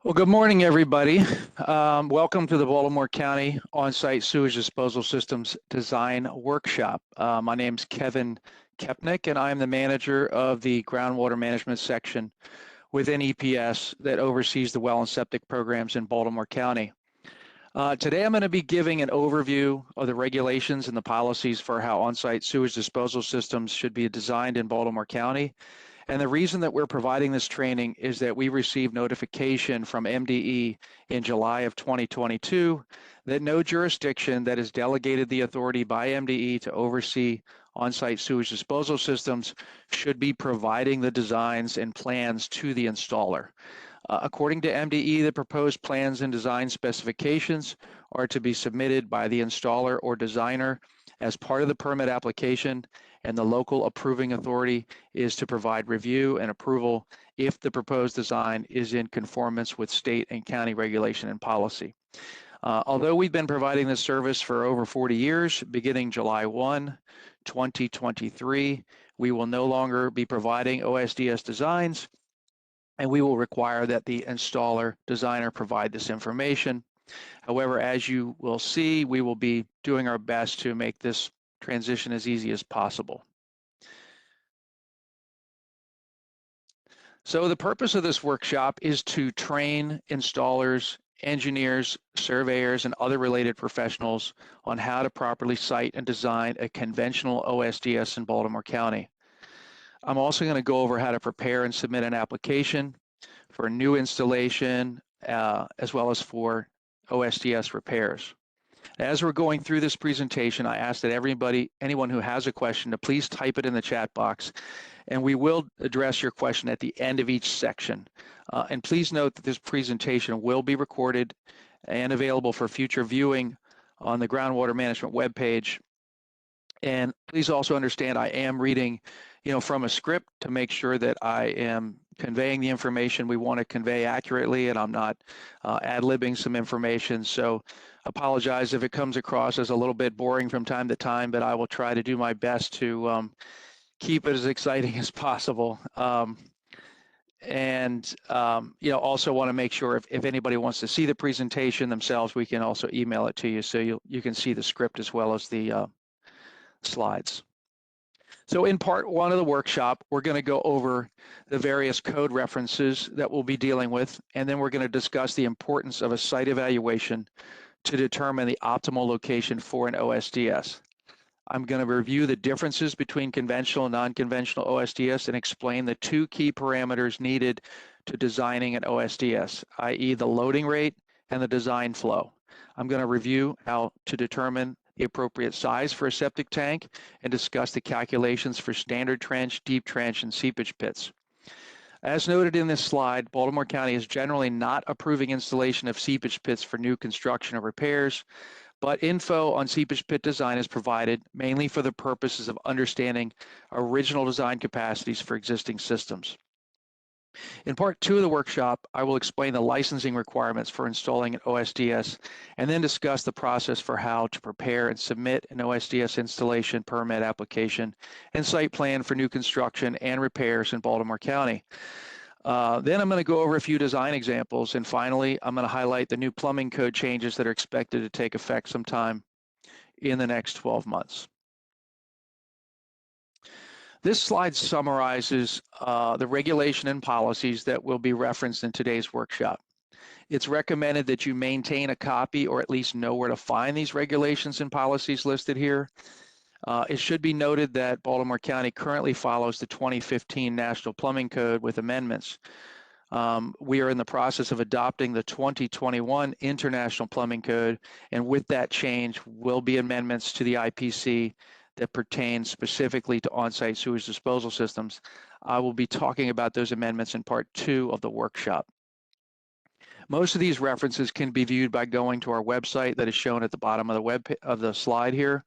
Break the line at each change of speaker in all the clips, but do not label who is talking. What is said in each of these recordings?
Well, good morning, everybody. Welcome to the Baltimore County On-Site Sewage Disposal Systems Design Workshop. My name is Kevin Kepnick, and I'm the manager of the Groundwater Management section within EPS that oversees the well and septic programs in Baltimore County. Today, I'm going to be giving an overview of the regulations and the policies for how on-site sewage disposal systems should be designed in Baltimore County. And the reason that we're providing this training is that we received notification from MDE in July of 2022 that no jurisdiction that has delegated the authority by MDE to oversee on-site sewage disposal systems should be providing the designs and plans to the installer. According to MDE, the proposed plans and design specifications are to be submitted by the installer or designer as part of the permit application, and the local approving authority is to provide review and approval if the proposed design is in conformance with state and county regulation and policy. Although we've been providing this service for over 40 years, beginning July 1, 2023, we will no longer be providing OSDS designs, and we will require that the installer designer provide this information. However, as you will see, we will be doing our best to make this transition as easy as possible. So the purpose of this workshop is to train installers, engineers, surveyors, and other related professionals on how to properly site and design a conventional OSDS in Baltimore County. I'm also going to go over how to prepare and submit an application for a new installation, as well as for OSDS repairs. As we're going through this presentation, I ask that anyone who has a question, to please type it in the chat box, and we will address your question at the end of each section. And please note that this presentation will be recorded and available for future viewing on the Groundwater Management webpage. And please also understand I am reading, from a script to make sure that I am conveying the information we want to convey accurately, and I'm not ad-libbing some information. So apologize if it comes across as a little bit boring from time to time, but I will try to do my best to keep it as exciting as possible. Also want to make sure if anybody wants to see the presentation themselves, we can also email it to you so you can see the script as well as the slides. So in part one of the workshop, we're going to go over the various code references that we'll be dealing with, and then we're going to discuss the importance of a site evaluation to determine the optimal location for an OSDS. I'm going to review the differences between conventional and non-conventional OSDS and explain the two key parameters needed to designing an OSDS, i.e. the loading rate and the design flow. I'm going to review how to determine the appropriate size for a septic tank and discuss the calculations for standard trench, deep trench, and seepage pits. As noted in this slide, Baltimore County is generally not approving installation of seepage pits for new construction or repairs, but info on seepage pit design is provided mainly for the purposes of understanding original design capacities for existing systems. In part two of the workshop, I will explain the licensing requirements for installing an OSDS and then discuss the process for how to prepare and submit an OSDS installation permit application and site plan for new construction and repairs in Baltimore County. Then I'm going to go over a few design examples, and finally, I'm going to highlight the new plumbing code changes that are expected to take effect sometime in the next 12 months. This slide summarizes the regulation and policies that will be referenced in today's workshop. It's recommended that you maintain a copy or at least know where to find these regulations and policies listed here. It should be noted that Baltimore County currently follows the 2015 National Plumbing Code with amendments. We are in the process of adopting the 2021 International Plumbing Code, and with that change will be amendments to the IPC that pertain specifically to on-site sewage disposal systems. I will be talking about those amendments in part two of the workshop. Most of these references can be viewed by going to our website that is shown at the bottom of the slide here.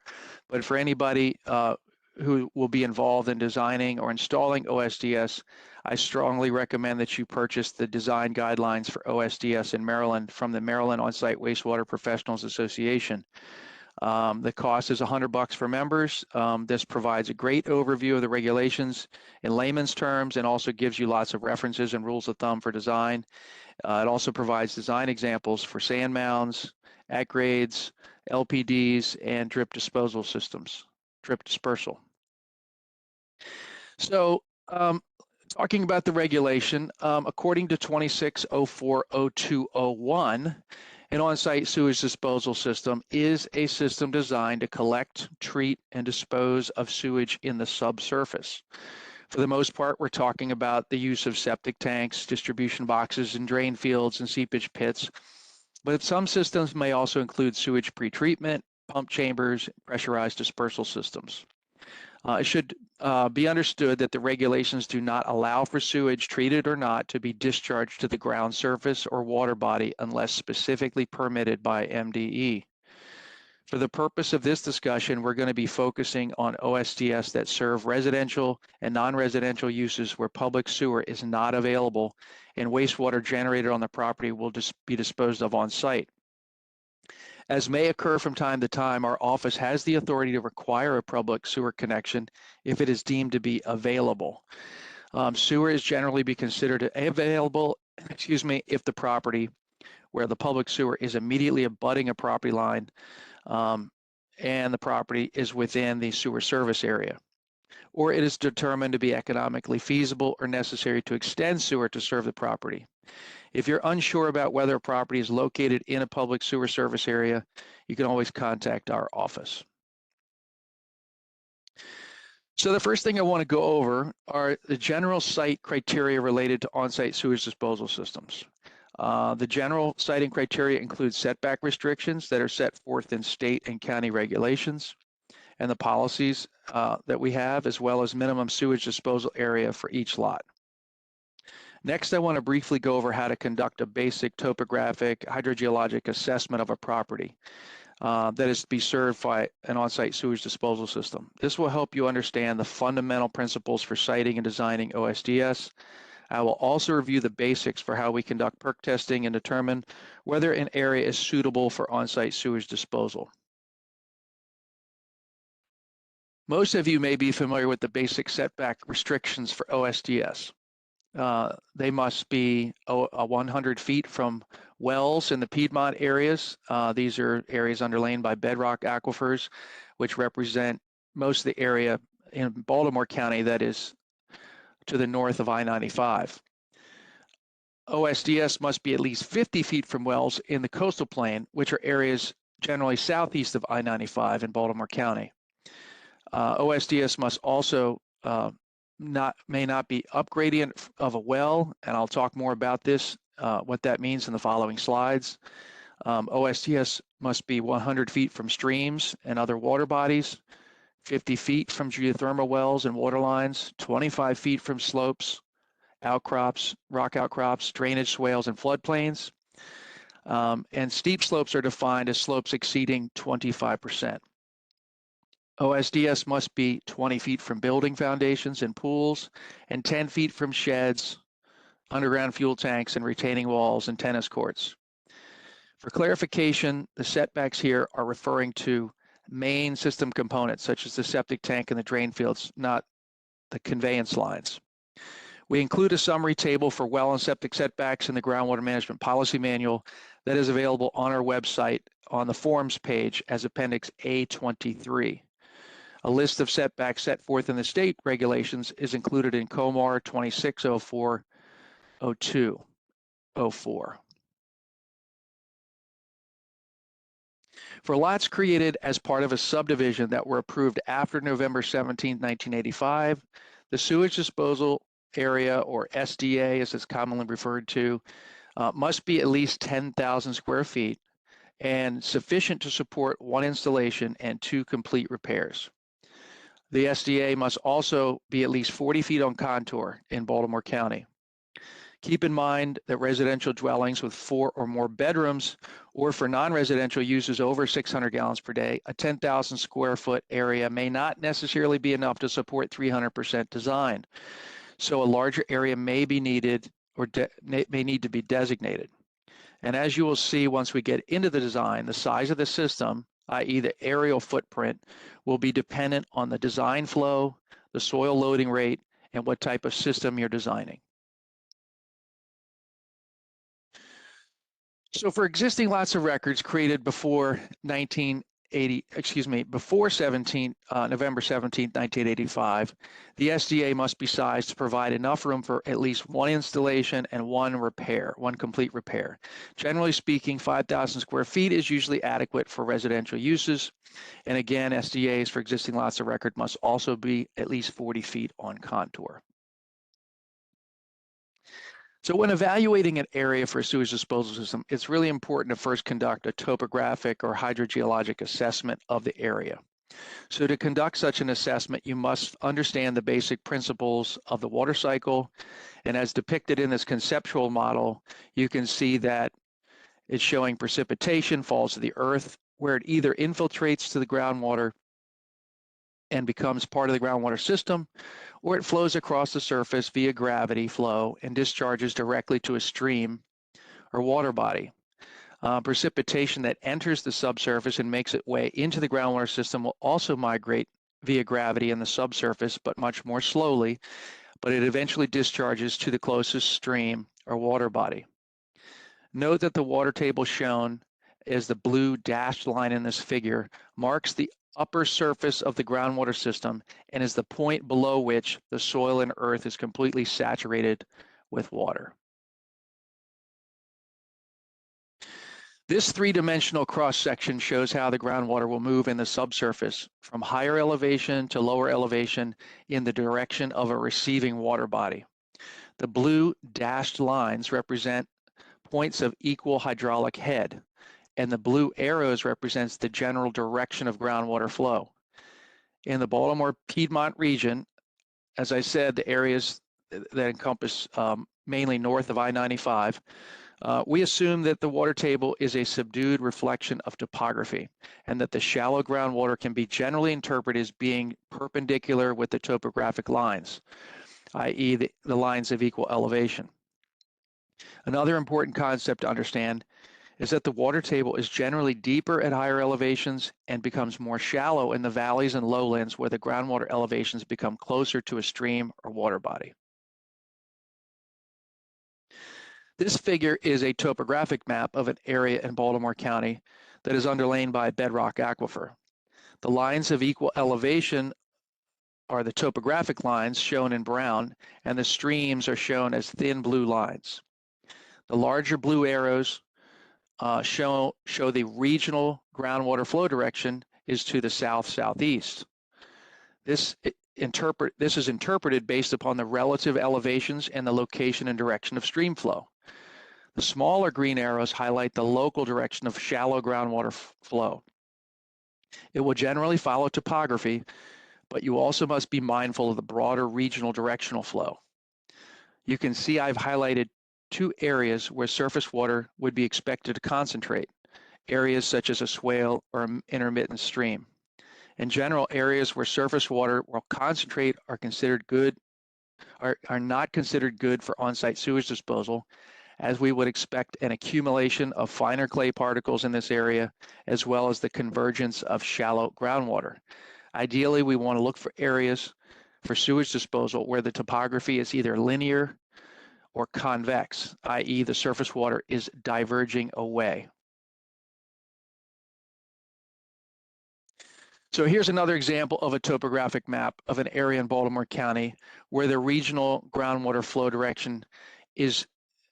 But for anybody who will be involved in designing or installing OSDS, I strongly recommend that you purchase the design guidelines for OSDS in Maryland from the Maryland On-Site Wastewater Professionals Association. The cost is $100 for members. This provides a great overview of the regulations in layman's terms and also gives you lots of references and rules of thumb for design. It also provides design examples for sand mounds, at-grades, LPDs, and drip disposal systems, drip dispersal. So talking about the regulation, according to 26040201, an on-site sewage disposal system is a system designed to collect, treat, and dispose of sewage in the subsurface. For the most part, we're talking about the use of septic tanks, distribution boxes, and drain fields and seepage pits. But some systems may also include sewage pretreatment, pump chambers, pressurized dispersal systems. It should be understood that the regulations do not allow for sewage, treated or not, to be discharged to the ground surface or water body unless specifically permitted by MDE. For the purpose of this discussion, we're going to be focusing on OSDS that serve residential and non-residential uses where public sewer is not available and wastewater generated on the property will just be disposed of on site. As may occur from time to time, our office has the authority to require a public sewer connection if it is deemed to be available. Sewer is generally be considered available, if the property where the public sewer is immediately abutting a property line and the property is within the sewer service area, or it is determined to be economically feasible or necessary to extend sewer to serve the property. If you're unsure about whether a property is located in a public sewer service area, you can always contact our office. So the first thing I want to go over are the general site criteria related to on-site sewage disposal systems. The general siting criteria includes setback restrictions that are set forth in state and county regulations and the policies that we have, as well as minimum sewage disposal area for each lot. Next, I want to briefly go over how to conduct a basic topographic hydrogeologic assessment of a property that is to be served by an on-site sewage disposal system. This will help you understand the fundamental principles for siting and designing OSDS. I will also review the basics for how we conduct perk testing and determine whether an area is suitable for on-site sewage disposal. Most of you may be familiar with the basic setback restrictions for OSDS. They must be 100 feet from wells in the Piedmont areas. These are areas underlain by bedrock aquifers, which represent most of the area in Baltimore County that is to the north of I-95. OSDS must be at least 50 feet from wells in the coastal plain, which are areas generally southeast of I-95 in Baltimore County. OSDS must also may not be upgradient of a well, and I'll talk more about this, what that means in the following slides. OSDS must be 100 feet from streams and other water bodies, 50 feet from geothermal wells and water lines, 25 feet from slopes, outcrops, rock outcrops, drainage swales, and floodplains. And steep slopes are defined as slopes exceeding 25%. OSDS must be 20 feet from building foundations and pools, and 10 feet from sheds, underground fuel tanks, and retaining walls and tennis courts. For clarification, the setbacks here are referring to main system components, such as the septic tank and the drain fields, not the conveyance lines. We include a summary table for well and septic setbacks in the Groundwater Management Policy Manual that is available on our website on the Forms page as Appendix A23. A list of setbacks set forth in the state regulations is included in COMAR 26040204. For lots created as part of a subdivision that were approved after November 17, 1985, the sewage disposal area, or SDA as it's commonly referred to, must be at least 10,000 square feet and sufficient to support one installation and 2 complete repairs. The SDA must also be at least 40 feet on contour in Baltimore County. Keep in mind that residential dwellings with 4 or more bedrooms, or for non-residential uses over 600 gallons per day, a 10,000 square foot area may not necessarily be enough to support 300% design. So a larger area may be needed or may need to be designated. And as you will see once we get into the design, the size of the system, i.e. the aerial footprint, will be dependent on the design flow, the soil loading rate, and what type of system you're designing. So for existing lots of records created before November 17, 1985, the SDA must be sized to provide enough room for at least one installation and one complete repair. Generally speaking, 5,000 square feet is usually adequate for residential uses. And again, SDAs for existing lots of record must also be at least 40 feet on contour. So when evaluating an area for a sewage disposal system, it's really important to first conduct a topographic or hydrogeologic assessment of the area. So to conduct such an assessment, you must understand the basic principles of the water cycle. And as depicted in this conceptual model, you can see that it's showing precipitation falls to the earth, where it either infiltrates to the groundwater and becomes part of the groundwater system, or it flows across the surface via gravity flow and discharges directly to a stream or water body. Precipitation that enters the subsurface and makes its way into the groundwater system will also migrate via gravity in the subsurface, but much more slowly, but it eventually discharges to the closest stream or water body. Note that the water table shown as the blue dashed line in this figure marks the upper surface of the groundwater system and is the point below which the soil and earth is completely saturated with water. This three-dimensional cross-section shows how the groundwater will move in the subsurface from higher elevation to lower elevation in the direction of a receiving water body. The blue dashed lines represent points of equal hydraulic head, and the blue arrows represents the general direction of groundwater flow. In the Baltimore-Piedmont region, as I said, the areas that encompass mainly north of I-95, we assume that the water table is a subdued reflection of topography, and that the shallow groundwater can be generally interpreted as being perpendicular with the topographic lines, i.e. the lines of equal elevation. Another important concept to understand is that the water table is generally deeper at higher elevations and becomes more shallow in the valleys and lowlands where the groundwater elevations become closer to a stream or water body. This figure is a topographic map of an area in Baltimore County that is underlain by a bedrock aquifer. The lines of equal elevation are the topographic lines shown in brown, and the streams are shown as thin blue lines. The larger blue arrows show the regional groundwater flow direction is to the south-southeast. This is interpreted based upon the relative elevations and the location and direction of stream flow. The smaller green arrows highlight the local direction of shallow groundwater flow. It will generally follow topography, but you also must be mindful of the broader regional directional flow. You can see I've highlighted two areas where surface water would be expected to concentrate, areas such as a swale or an intermittent stream. In general, areas where surface water will concentrate are not considered good for on-site sewage disposal, as we would expect an accumulation of finer clay particles in this area, as well as the convergence of shallow groundwater. Ideally, we want to look for areas for sewage disposal where the topography is either linear or convex, i.e. the surface water is diverging away. So here's another example of a topographic map of an area in Baltimore County where the regional groundwater flow direction is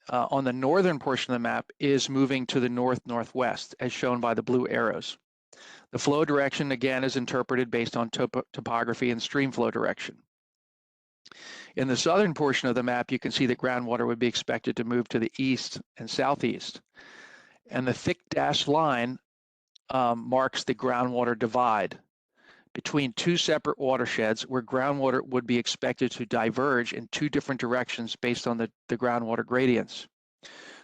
on the northern portion of the map is moving to the north-northwest, as shown by the blue arrows. The flow direction, again, is interpreted based on topography and stream flow direction. In the southern portion of the map, you can see that groundwater would be expected to move to the east and southeast. And the thick dashed line marks the groundwater divide between two separate watersheds where groundwater would be expected to diverge in two different directions based on the groundwater gradients.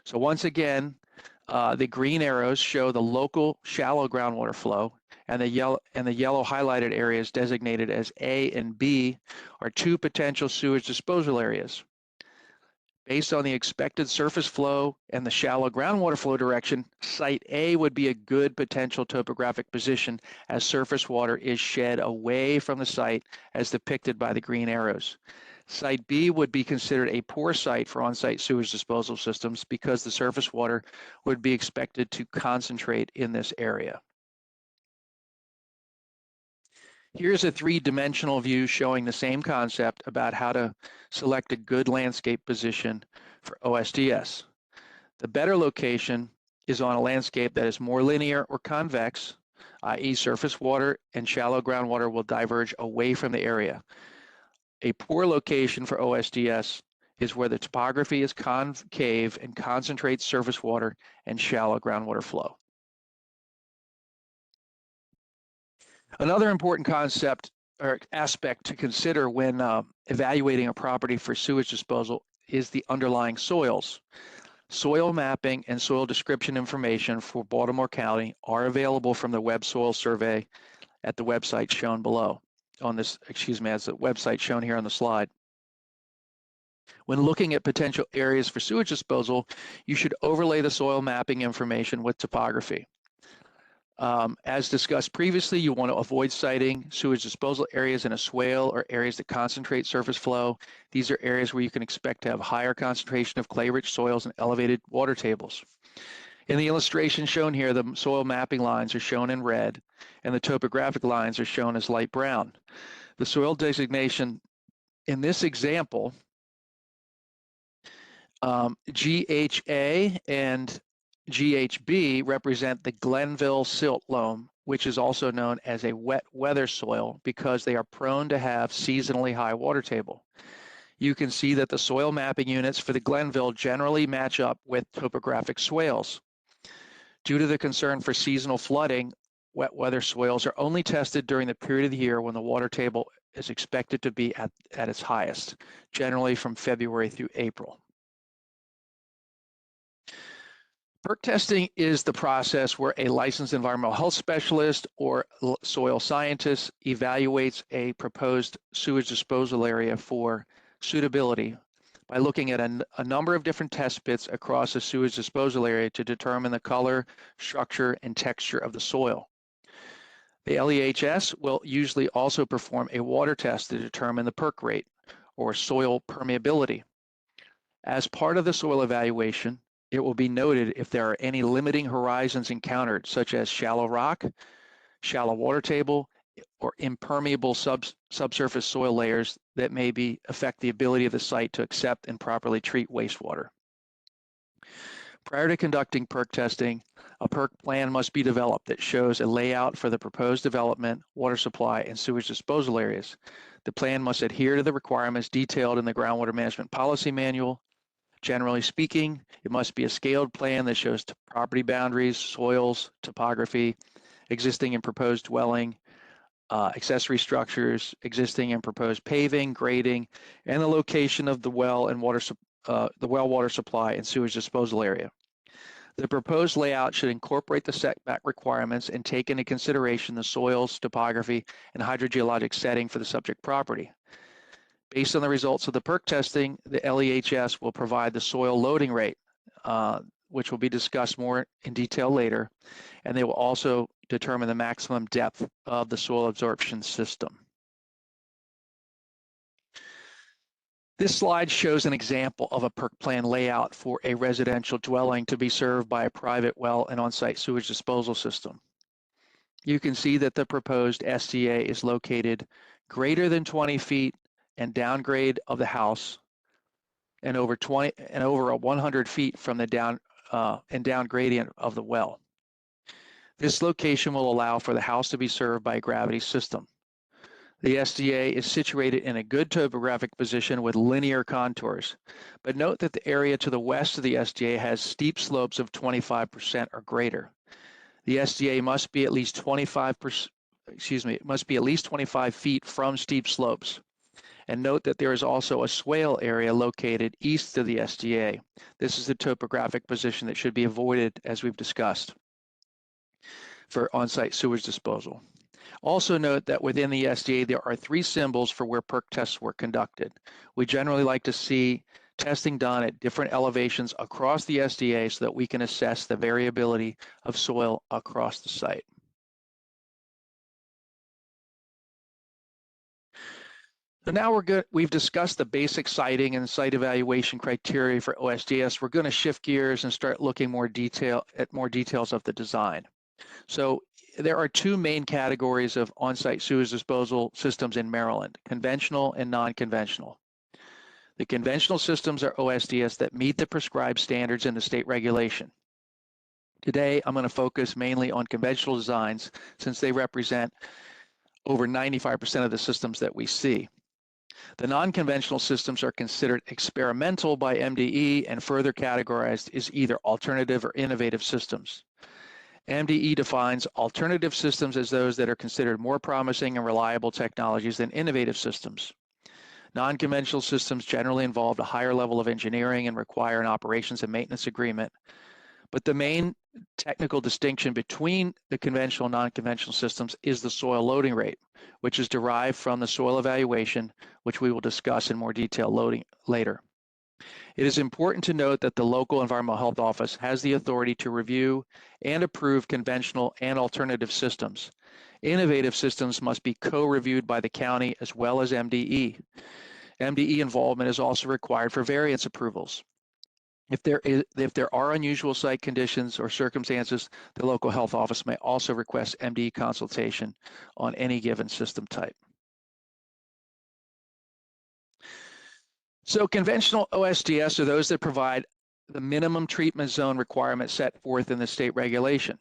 So once again, the green arrows show the local shallow groundwater flow, and the yellow highlighted areas designated as A and B are two potential sewage disposal areas. Based on the expected surface flow and the shallow groundwater flow direction, Site A would be a good potential topographic position as surface water is shed away from the site as depicted by the green arrows. Site B would be considered a poor site for on-site sewage disposal systems because the surface water would be expected to concentrate in this area. Here's a three-dimensional view showing the same concept about how to select a good landscape position for OSDS. The better location is on a landscape that is more linear or convex, i.e. surface water and shallow groundwater will diverge away from the area. A poor location for OSDS is where the topography is concave and concentrates surface water and shallow groundwater flow. Another important concept or aspect to consider when evaluating a property for sewage disposal is the underlying soils. Soil mapping and soil description information for Baltimore County are available from the Web Soil Survey at the website shown below on this, as the website shown here on the slide. When looking at potential areas for sewage disposal, you should overlay the soil mapping information with topography. As discussed previously, you want to avoid siting sewage disposal areas in a swale or areas that concentrate surface flow. These are areas where you can expect to have higher concentration of clay-rich soils and elevated water tables. In the illustration shown here, the soil mapping lines are shown in red and the topographic lines are shown as light brown. The soil designation in this example, GHA and GHB represent the Glenville silt loam, which is also known as a wet weather soil because they are prone to have seasonally high water table. You can see that the soil mapping units for the Glenville generally match up with topographic swales. Due to the concern for seasonal flooding, wet weather soils are only tested during the period of the year when the water table is expected to be at its highest, generally from February through April. Perk testing is the process where a licensed environmental health specialist or soil scientist evaluates a proposed sewage disposal area for suitability by looking at a number of different test pits across a sewage disposal area to determine the color, structure, and texture of the soil. The LEHS will usually also perform a water test to determine the perk rate or soil permeability. As part of the soil evaluation, it will be noted if there are any limiting horizons encountered, such as shallow rock, shallow water table, or impermeable subsurface soil layers that may affect the ability of the site to accept and properly treat wastewater. Prior to conducting perk testing, a perk plan must be developed that shows a layout for the proposed development, water supply, and sewage disposal areas. The plan must adhere to the requirements detailed in the Groundwater Management Policy Manual. Generally speaking, it must be a scaled plan that shows property boundaries, soils, topography, existing and proposed dwelling, accessory structures, existing and proposed paving, grading, and the location of the well and water supply and sewage disposal area. The proposed layout should incorporate the setback requirements and take into consideration the soils, topography, and hydrogeologic setting for the subject property. Based on the results of the perk testing, the LEHS will provide the soil loading rate, which will be discussed more in detail later, and they will also determine the maximum depth of the soil absorption system. This slide shows an example of a perk plan layout for a residential dwelling to be served by a private well and on-site sewage disposal system. You can see that the proposed SDA is located greater than 20 feet and downgrade of the house and over 100 feet from the down gradient of the well. This location will allow for the house to be served by a gravity system. The SDA is situated in a good topographic position with linear contours, but note that the area to the west of the SDA has steep slopes of 25% or greater. The SDA must be at least 25 feet from steep slopes. And note that there is also a swale area located east of the SDA. This is the topographic position that should be avoided, as we've discussed, for on-site sewage disposal. Also note that within the SDA, there are 3 symbols for where perk tests were conducted. We generally like to see testing done at different elevations across the SDA so that we can assess the variability of soil across the site. So now we've discussed the basic siting and site evaluation criteria for OSDS. We're going to shift gears and start looking more details of the design. So there are two main categories of on-site sewage disposal systems in Maryland, conventional and non-conventional. The conventional systems are OSDS that meet the prescribed standards in the state regulation. Today, I'm going to focus mainly on conventional designs since they represent over 95% of the systems that we see. The non-conventional systems are considered experimental by MDE and further categorized as either alternative or innovative systems. MDE defines alternative systems as those that are considered more promising and reliable technologies than innovative systems. Non-conventional systems generally involve a higher level of engineering and require an operations and maintenance agreement. But the main technical distinction between the conventional and non-conventional systems is the soil loading rate, which is derived from the soil evaluation, which we will discuss in more detail later. It is important to note that the local environmental health office has the authority to review and approve conventional and alternative systems. Innovative systems must be co-reviewed by the county as well as MDE. MDE involvement is also required for variance approvals. If there are unusual site conditions or circumstances, the local health office may also request MDE consultation on any given system type. So conventional OSDS are those that provide the minimum treatment zone requirement set forth in the state regulation.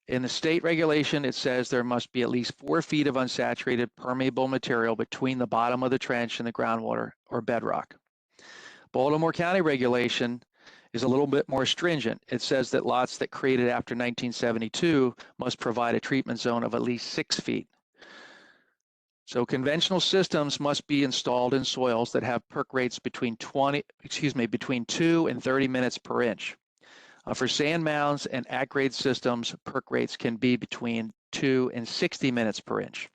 In the state regulation, it says there must be at least 4 feet of unsaturated permeable material between the bottom of the trench and the groundwater or bedrock. Baltimore County regulation is a little bit more stringent. It says that lots that created after 1972 must provide a treatment zone of at least 6 feet. So conventional systems must be installed in soils that have perk rates between 2 and 30 minutes per inch. For sand mounds and at-grade systems, perk rates can be between 2 and 60 minutes per inch.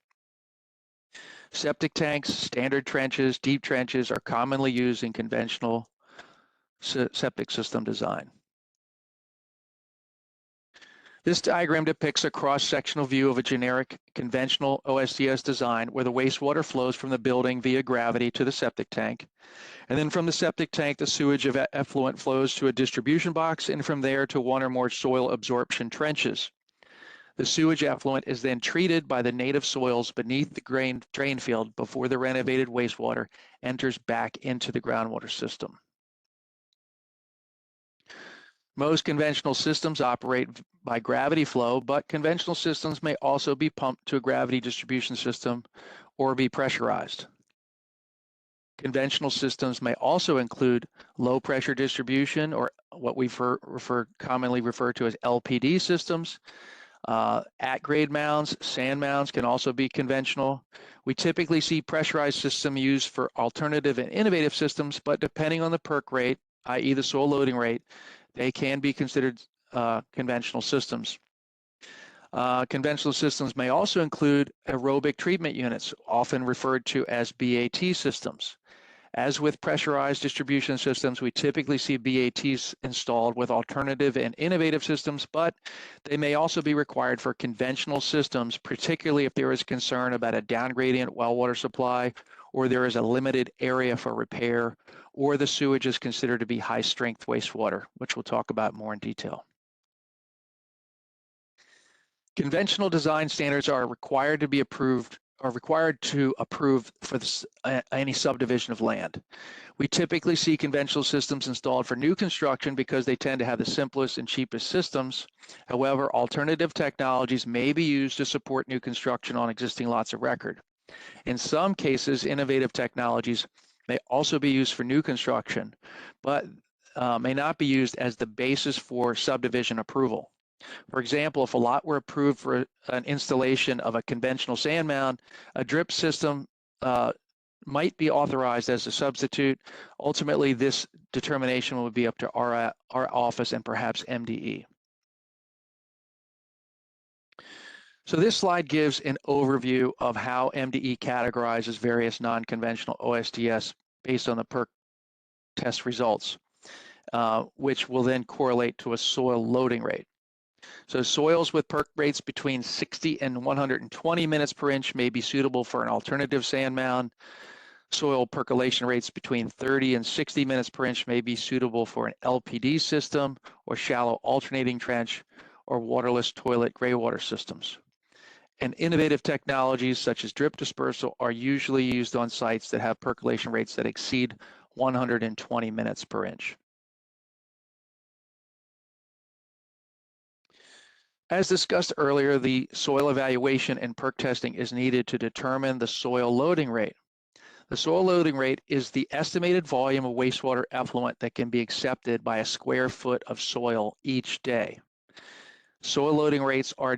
Septic tanks, standard trenches, deep trenches are commonly used in conventional septic system design. This diagram depicts a cross-sectional view of a generic conventional OSDS design where the wastewater flows from the building via gravity to the septic tank. And then from the septic tank, the sewage effluent flows to a distribution box and from there to 1 or more soil absorption trenches. The sewage effluent is then treated by the native soils beneath the drain field before the renovated wastewater enters back into the groundwater system. Most conventional systems operate by gravity flow, but conventional systems may also be pumped to a gravity distribution system or be pressurized. Conventional systems may also include low pressure distribution, or what we commonly refer to as LPD systems. At-grade mounds, sand mounds can also be conventional. We typically see pressurized systems used for alternative and innovative systems, but depending on the perk rate, i.e. the soil loading rate, they can be considered conventional systems. Conventional systems may also include aerobic treatment units, often referred to as BAT systems. As with pressurized distribution systems, we typically see BATs installed with alternative and innovative systems, but they may also be required for conventional systems, particularly if there is concern about a downgradient well water supply, or there is a limited area for repair, or the sewage is considered to be high-strength wastewater, which we'll talk about more in detail. Conventional design standards are required to approve for any subdivision of land. We typically see conventional systems installed for new construction because they tend to have the simplest and cheapest systems. However, alternative technologies may be used to support new construction on existing lots of record. In some cases, innovative technologies may also be used for new construction, but may not be used as the basis for subdivision approval. For example, if a lot were approved for an installation of a conventional sand mound, a drip system might be authorized as a substitute. Ultimately, this determination would be up to our office and perhaps MDE. So this slide gives an overview of how MDE categorizes various non-conventional OSDS based on the perk test results, which will then correlate to a soil loading rate. So soils with perk rates between 60 and 120 minutes per inch may be suitable for an alternative sand mound. Soil percolation rates between 30 and 60 minutes per inch may be suitable for an LPD system or shallow alternating trench or waterless toilet gray water systems. And innovative technologies such as drip dispersal are usually used on sites that have percolation rates that exceed 120 minutes per inch. As discussed earlier, the soil evaluation and perk testing is needed to determine the soil loading rate. The soil loading rate is the estimated volume of wastewater effluent that can be accepted by a square foot of soil each day. Soil loading rates are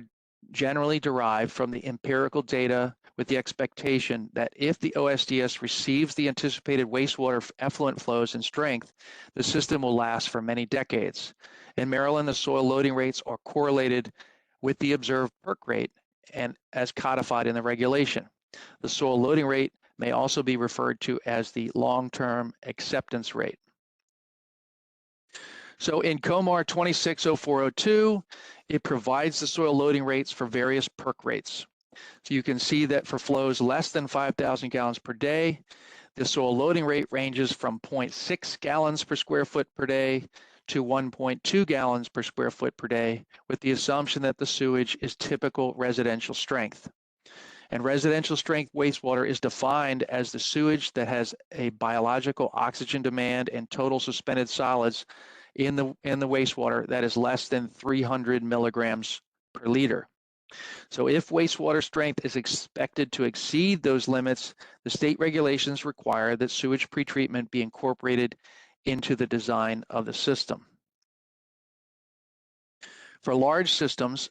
generally derived from the empirical data with the expectation that if the OSDS receives the anticipated wastewater effluent flows and strength, the system will last for many decades. In Maryland, the soil loading rates are correlated with the observed perk rate and as codified in the regulation. The soil loading rate may also be referred to as the long-term acceptance rate. So in COMAR 260402, it provides the soil loading rates for various perk rates. So you can see that for flows less than 5,000 gallons per day, the soil loading rate ranges from 0.6 gallons per square foot per day to 1.2 gallons per square foot per day, with the assumption that the sewage is typical residential strength. And residential strength wastewater is defined as the sewage that has a biological oxygen demand and total suspended solids in the wastewater that is less than 300 milligrams per liter. So if wastewater strength is expected to exceed those limits, the state regulations require that sewage pretreatment be incorporated into the design of the system. For large systems,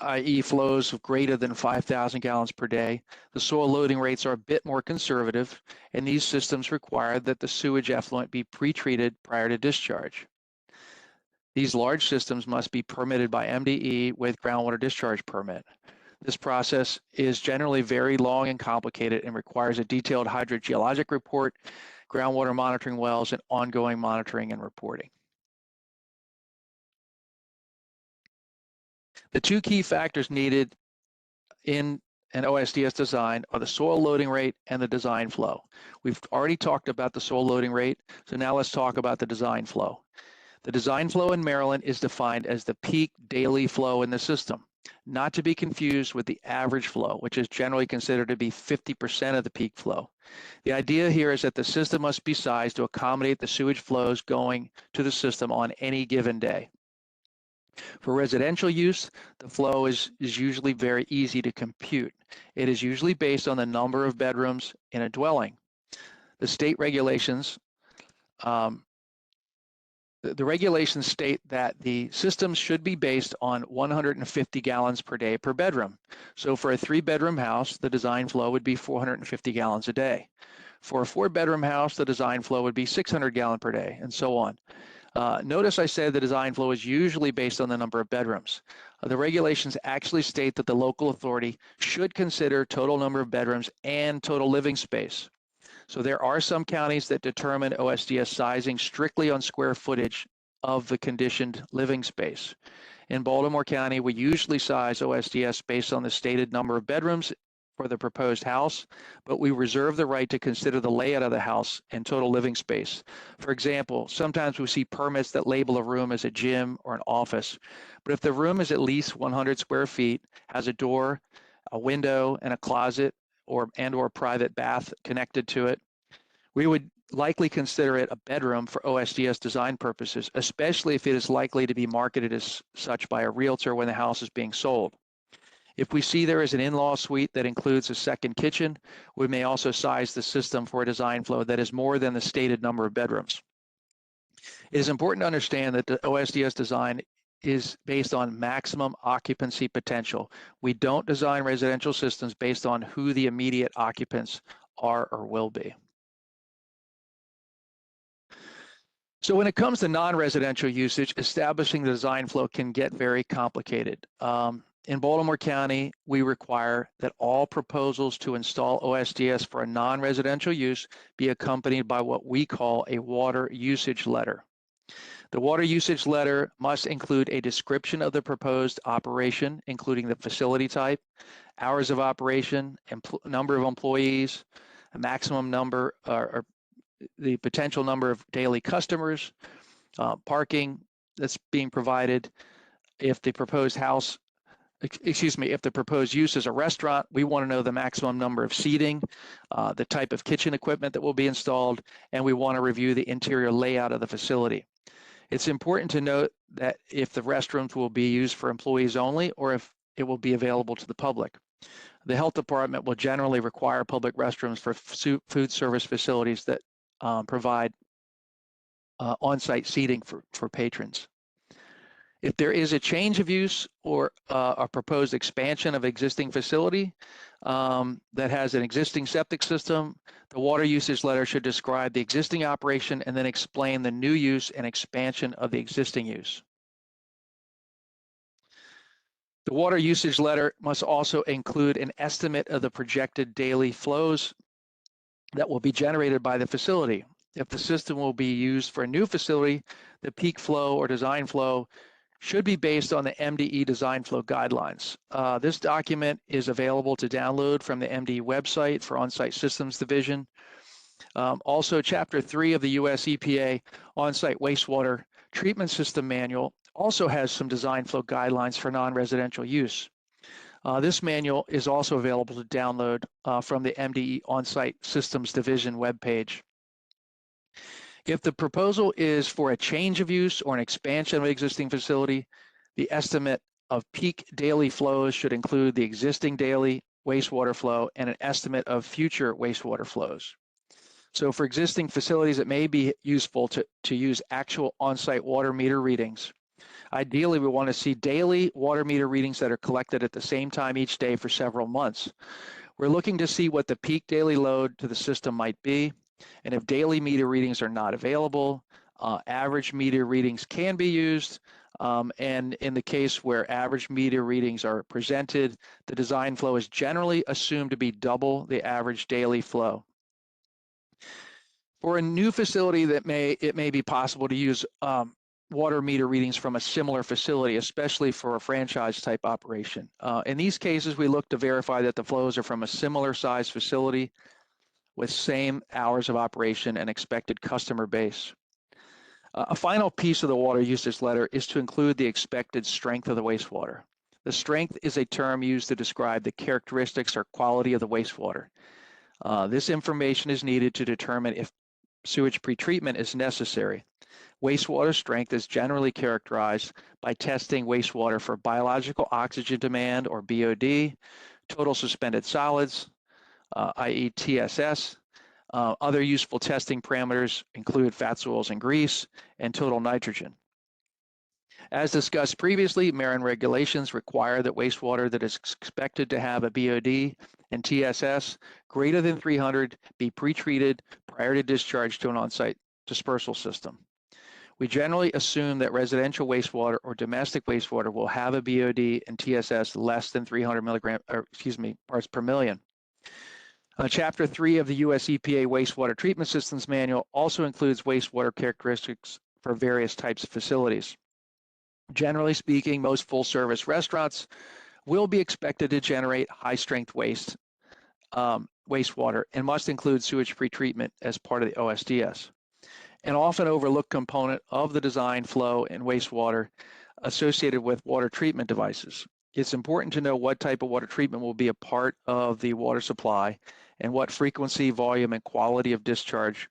i.e. flows of greater than 5,000 gallons per day, the soil loading rates are a bit more conservative, and these systems require that the sewage effluent be pretreated prior to discharge. These large systems must be permitted by MDE with groundwater discharge permit. This process is generally very long and complicated and requires a detailed hydrogeologic report, groundwater monitoring wells, and ongoing monitoring and reporting. The two key factors needed in an OSDS design are the soil loading rate and the design flow. We've already talked about the soil loading rate, so now let's talk about the design flow. The design flow in Maryland is defined as the peak daily flow in the system, not to be confused with the average flow, which is generally considered to be 50% of the peak flow. The idea here is that the system must be sized to accommodate the sewage flows going to the system on any given day. For residential use, the flow is usually very easy to compute. It is usually based on the number of bedrooms in a dwelling. The state regulations, the regulations state that the systems should be based on 150 gallons per day per bedroom. So for a 3-bedroom house, the design flow would be 450 gallons a day. For a 4-bedroom house, the design flow would be 600 gallons per day, and so on. Notice I said the design flow is usually based on the number of bedrooms. The regulations actually state that the local authority should consider total number of bedrooms and total living space. So there are some counties that determine OSDS sizing strictly on square footage of the conditioned living space. In Baltimore County, we usually size OSDS based on the stated number of bedrooms for the proposed house, but we reserve the right to consider the layout of the house and total living space. For example, sometimes we see permits that label a room as a gym or an office, but if the room is at least 100 square feet, has a door, a window, and a closet, or a private bath connected to it, we would likely consider it a bedroom for OSDS design purposes, especially if it is likely to be marketed as such by a realtor when the house is being sold. If we see there is an in-law suite that includes a second kitchen, we may also size the system for a design flow that is more than the stated number of bedrooms. It is important to understand that the OSDS design is based on maximum occupancy potential. We don't design residential systems based on who the immediate occupants are or will be. So when it comes to non-residential usage, establishing the design flow can get very complicated. In Baltimore County, we require that all proposals to install OSDS for a non-residential use be accompanied by what we call a water usage letter. The water usage letter must include a description of the proposed operation, including the facility type, hours of operation, number of employees, a maximum number or the potential number of daily customers, parking that's being provided. If the proposed if the proposed use is a restaurant, we want to know the maximum number of seating, the type of kitchen equipment that will be installed, and we want to review the interior layout of the facility. It's important to note that if the restrooms will be used for employees only or if it will be available to the public. The health department will generally require public restrooms for food service facilities that provide on-site seating for patrons. If there is a change of use or a proposed expansion of existing facility that has an existing septic system, the water usage letter should describe the existing operation and then explain the new use and expansion of the existing use. The water usage letter must also include an estimate of the projected daily flows that will be generated by the facility. If the system will be used for a new facility, the peak flow or design flow should be based on the MDE design flow guidelines. This document is available to download from the MDE website for On-Site Systems Division. Also, Chapter 3 of the US EPA On-Site Wastewater Treatment System Manual also has some design flow guidelines for non-residential use. This manual is also available to download from the MDE On-Site Systems Division webpage. If the proposal is for a change of use or an expansion of an existing facility, the estimate of peak daily flows should include the existing daily wastewater flow and an estimate of future wastewater flows. So for existing facilities, it may be useful to use actual on-site water meter readings. Ideally, we want to see daily water meter readings that are collected at the same time each day for several months. We're looking to see what the peak daily load to the system might be. And if daily meter readings are not available, average meter readings can be used. And in the case where average meter readings are presented, the design flow is generally assumed to be double the average daily flow. For a new facility, it may be possible to use water meter readings from a similar facility, especially for a franchise type operation. In these cases, we look to verify that the flows are from a similar size facility with same hours of operation and expected customer base. A final piece of the water usage letter is to include the expected strength of the wastewater. The strength is a term used to describe the characteristics or quality of the wastewater. This information is needed to determine if sewage pretreatment is necessary. Wastewater strength is generally characterized by testing wastewater for biological oxygen demand, or BOD, total suspended solids, i.e. TSS. Other useful testing parameters include fats, oils, and grease, and total nitrogen. As discussed previously, Marin regulations require that wastewater that is expected to have a BOD and TSS greater than 300 be pretreated prior to discharge to an on-site dispersal system. We generally assume that residential wastewater or domestic wastewater will have a BOD and TSS less than 300 parts per million. Chapter 3 of the US EPA Wastewater Treatment Systems Manual also includes wastewater characteristics for various types of facilities. Generally speaking, most full-service restaurants will be expected to generate high-strength wastewater and must include sewage pretreatment as part of the OSDS. An often overlooked component of the design flow and wastewater associated with water treatment devices. It's important to know what type of water treatment will be a part of the water supply and what frequency, volume, and quality of discharge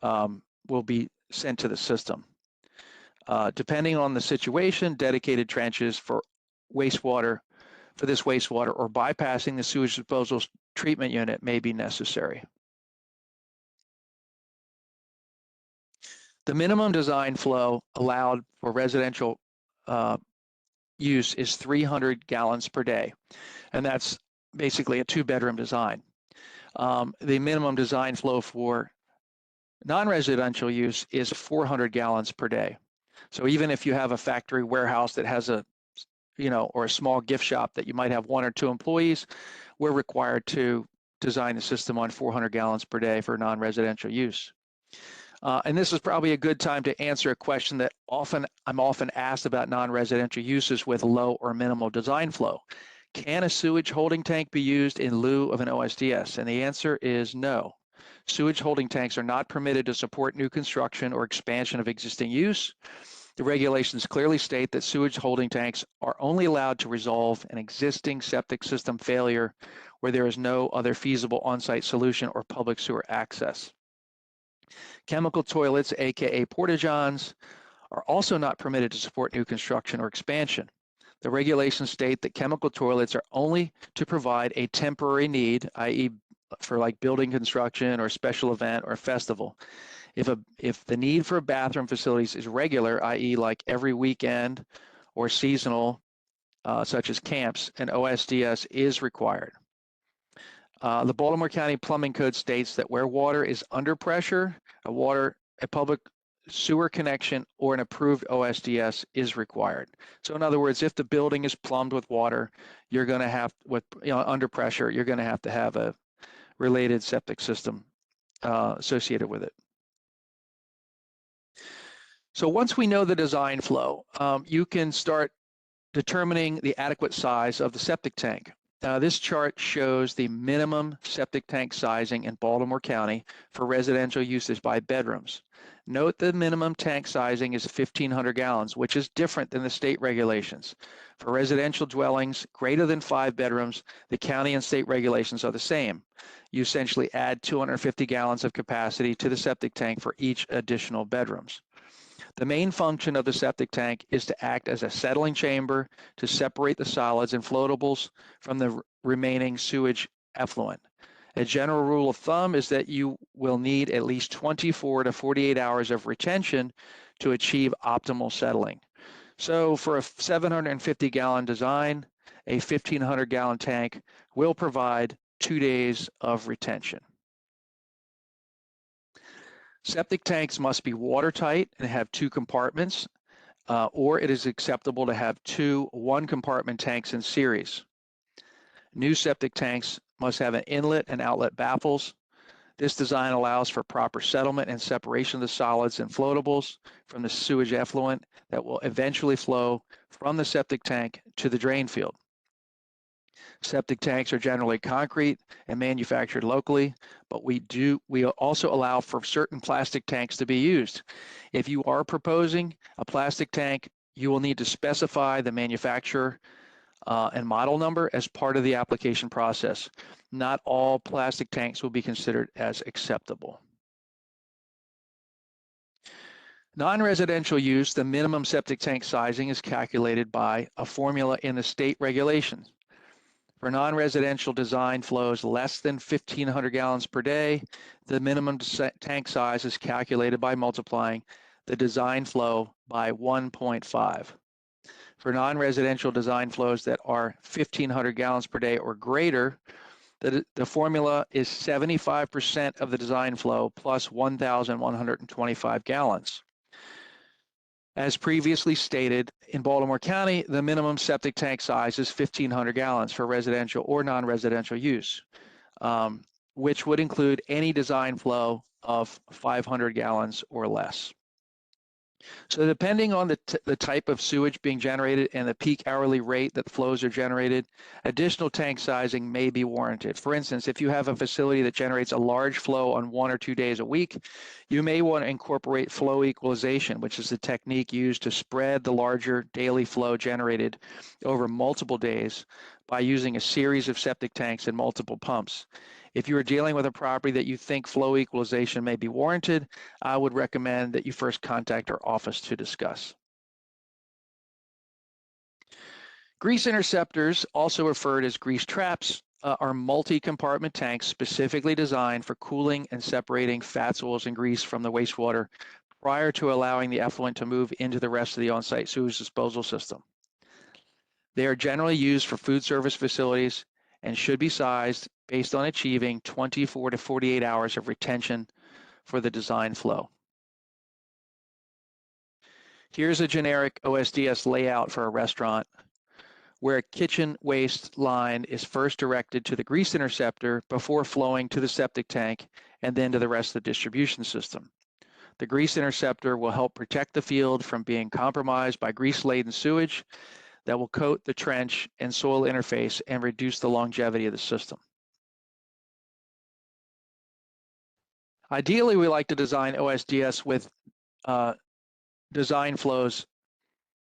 will be sent to the system. Depending on the situation, dedicated trenches for this wastewater or bypassing the sewage disposal treatment unit may be necessary. The minimum design flow allowed for residential use is 300 gallons per day, and that's basically a two-bedroom design. The minimum design flow for non-residential use is 400 gallons per day. So even if you have a factory warehouse that has a or a small gift shop that you might have 1 or 2 employees, we're required to design the system on 400 gallons per day for non-residential use. And this is probably a good time to answer a question that I'm often asked about non-residential uses with low or minimal design flow. Can a sewage holding tank be used in lieu of an OSDS? And the answer is no. Sewage holding tanks are not permitted to support new construction or expansion of existing use. The regulations clearly state that sewage holding tanks are only allowed to resolve an existing septic system failure where there is no other feasible on-site solution or public sewer access. Chemical toilets, aka porta-johns, are also not permitted to support new construction or expansion. The regulations state that chemical toilets are only to provide a temporary need, i.e. for like building construction or special event or festival. If the need for bathroom facilities is regular, i.e. like every weekend or seasonal, such as camps, an OSDS is required. The Baltimore County Plumbing Code states that where water is under pressure, a public sewer connection or an approved OSDS is required. So in other words, if the building is plumbed with water, you're going to have, under pressure, you're going to have a related septic system associated with it. So once we know the design flow, you can start determining the adequate size of the septic tank. This chart shows the minimum septic tank sizing in Baltimore County for residential uses by bedrooms. Note the minimum tank sizing is 1,500 gallons, which is different than the state regulations. For residential dwellings greater than 5 bedrooms, the county and state regulations are the same. You essentially add 250 gallons of capacity to the septic tank for each additional bedrooms. The main function of the septic tank is to act as a settling chamber to separate the solids and floatables from the remaining sewage effluent. A general rule of thumb is that you will need at least 24 to 48 hours of retention to achieve optimal settling. So for a 750-gallon design, a 1,500-gallon tank will provide 2 days of retention. Septic tanks must be watertight and have 2 compartments, or it is acceptable to have 2 one-compartment tanks in series. New septic tanks must have an inlet and outlet baffles. This design allows for proper settlement and separation of the solids and floatables from the sewage effluent that will eventually flow from the septic tank to the drain field. Septic tanks are generally concrete and manufactured locally, but we also allow for certain plastic tanks to be used. If you are proposing a plastic tank, you will need to specify the manufacturer and model number as part of the application process. Not all plastic tanks will be considered as acceptable. Non-residential use, the minimum septic tank sizing is calculated by a formula in the state regulations. For non-residential design flows less than 1,500 gallons per day, the minimum tank size is calculated by multiplying the design flow by 1.5. For non-residential design flows that are 1,500 gallons per day or greater, the formula is 75% of the design flow plus 1,125 gallons. As previously stated, in Baltimore County, the minimum septic tank size is 1,500 gallons for residential or non-residential use, which would include any design flow of 500 gallons or less. So depending on the type of sewage being generated and the peak hourly rate that flows are generated, additional tank sizing may be warranted. For instance, if you have a facility that generates a large flow on 1 or 2 days a week, you may want to incorporate flow equalization, which is the technique used to spread the larger daily flow generated over multiple days by using a series of septic tanks and multiple pumps. If you are dealing with a property that you think flow equalization may be warranted, I would recommend that you first contact our office to discuss. Grease interceptors, also referred as grease traps, are multi-compartment tanks specifically designed for cooling and separating fats, oils, and grease from the wastewater prior to allowing the effluent to move into the rest of the on-site sewage disposal system. They are generally used for food service facilities and should be sized based on achieving 24 to 48 hours of retention for the design flow. Here's a generic OSDS layout for a restaurant. where a kitchen waste line is first directed to the grease interceptor before flowing to the septic tank and then to the rest of the distribution system. The grease interceptor will help protect the field from being compromised by grease-laden sewage that will coat the trench and soil interface and reduce the longevity of the system. Ideally, we like to design OSDS with design flows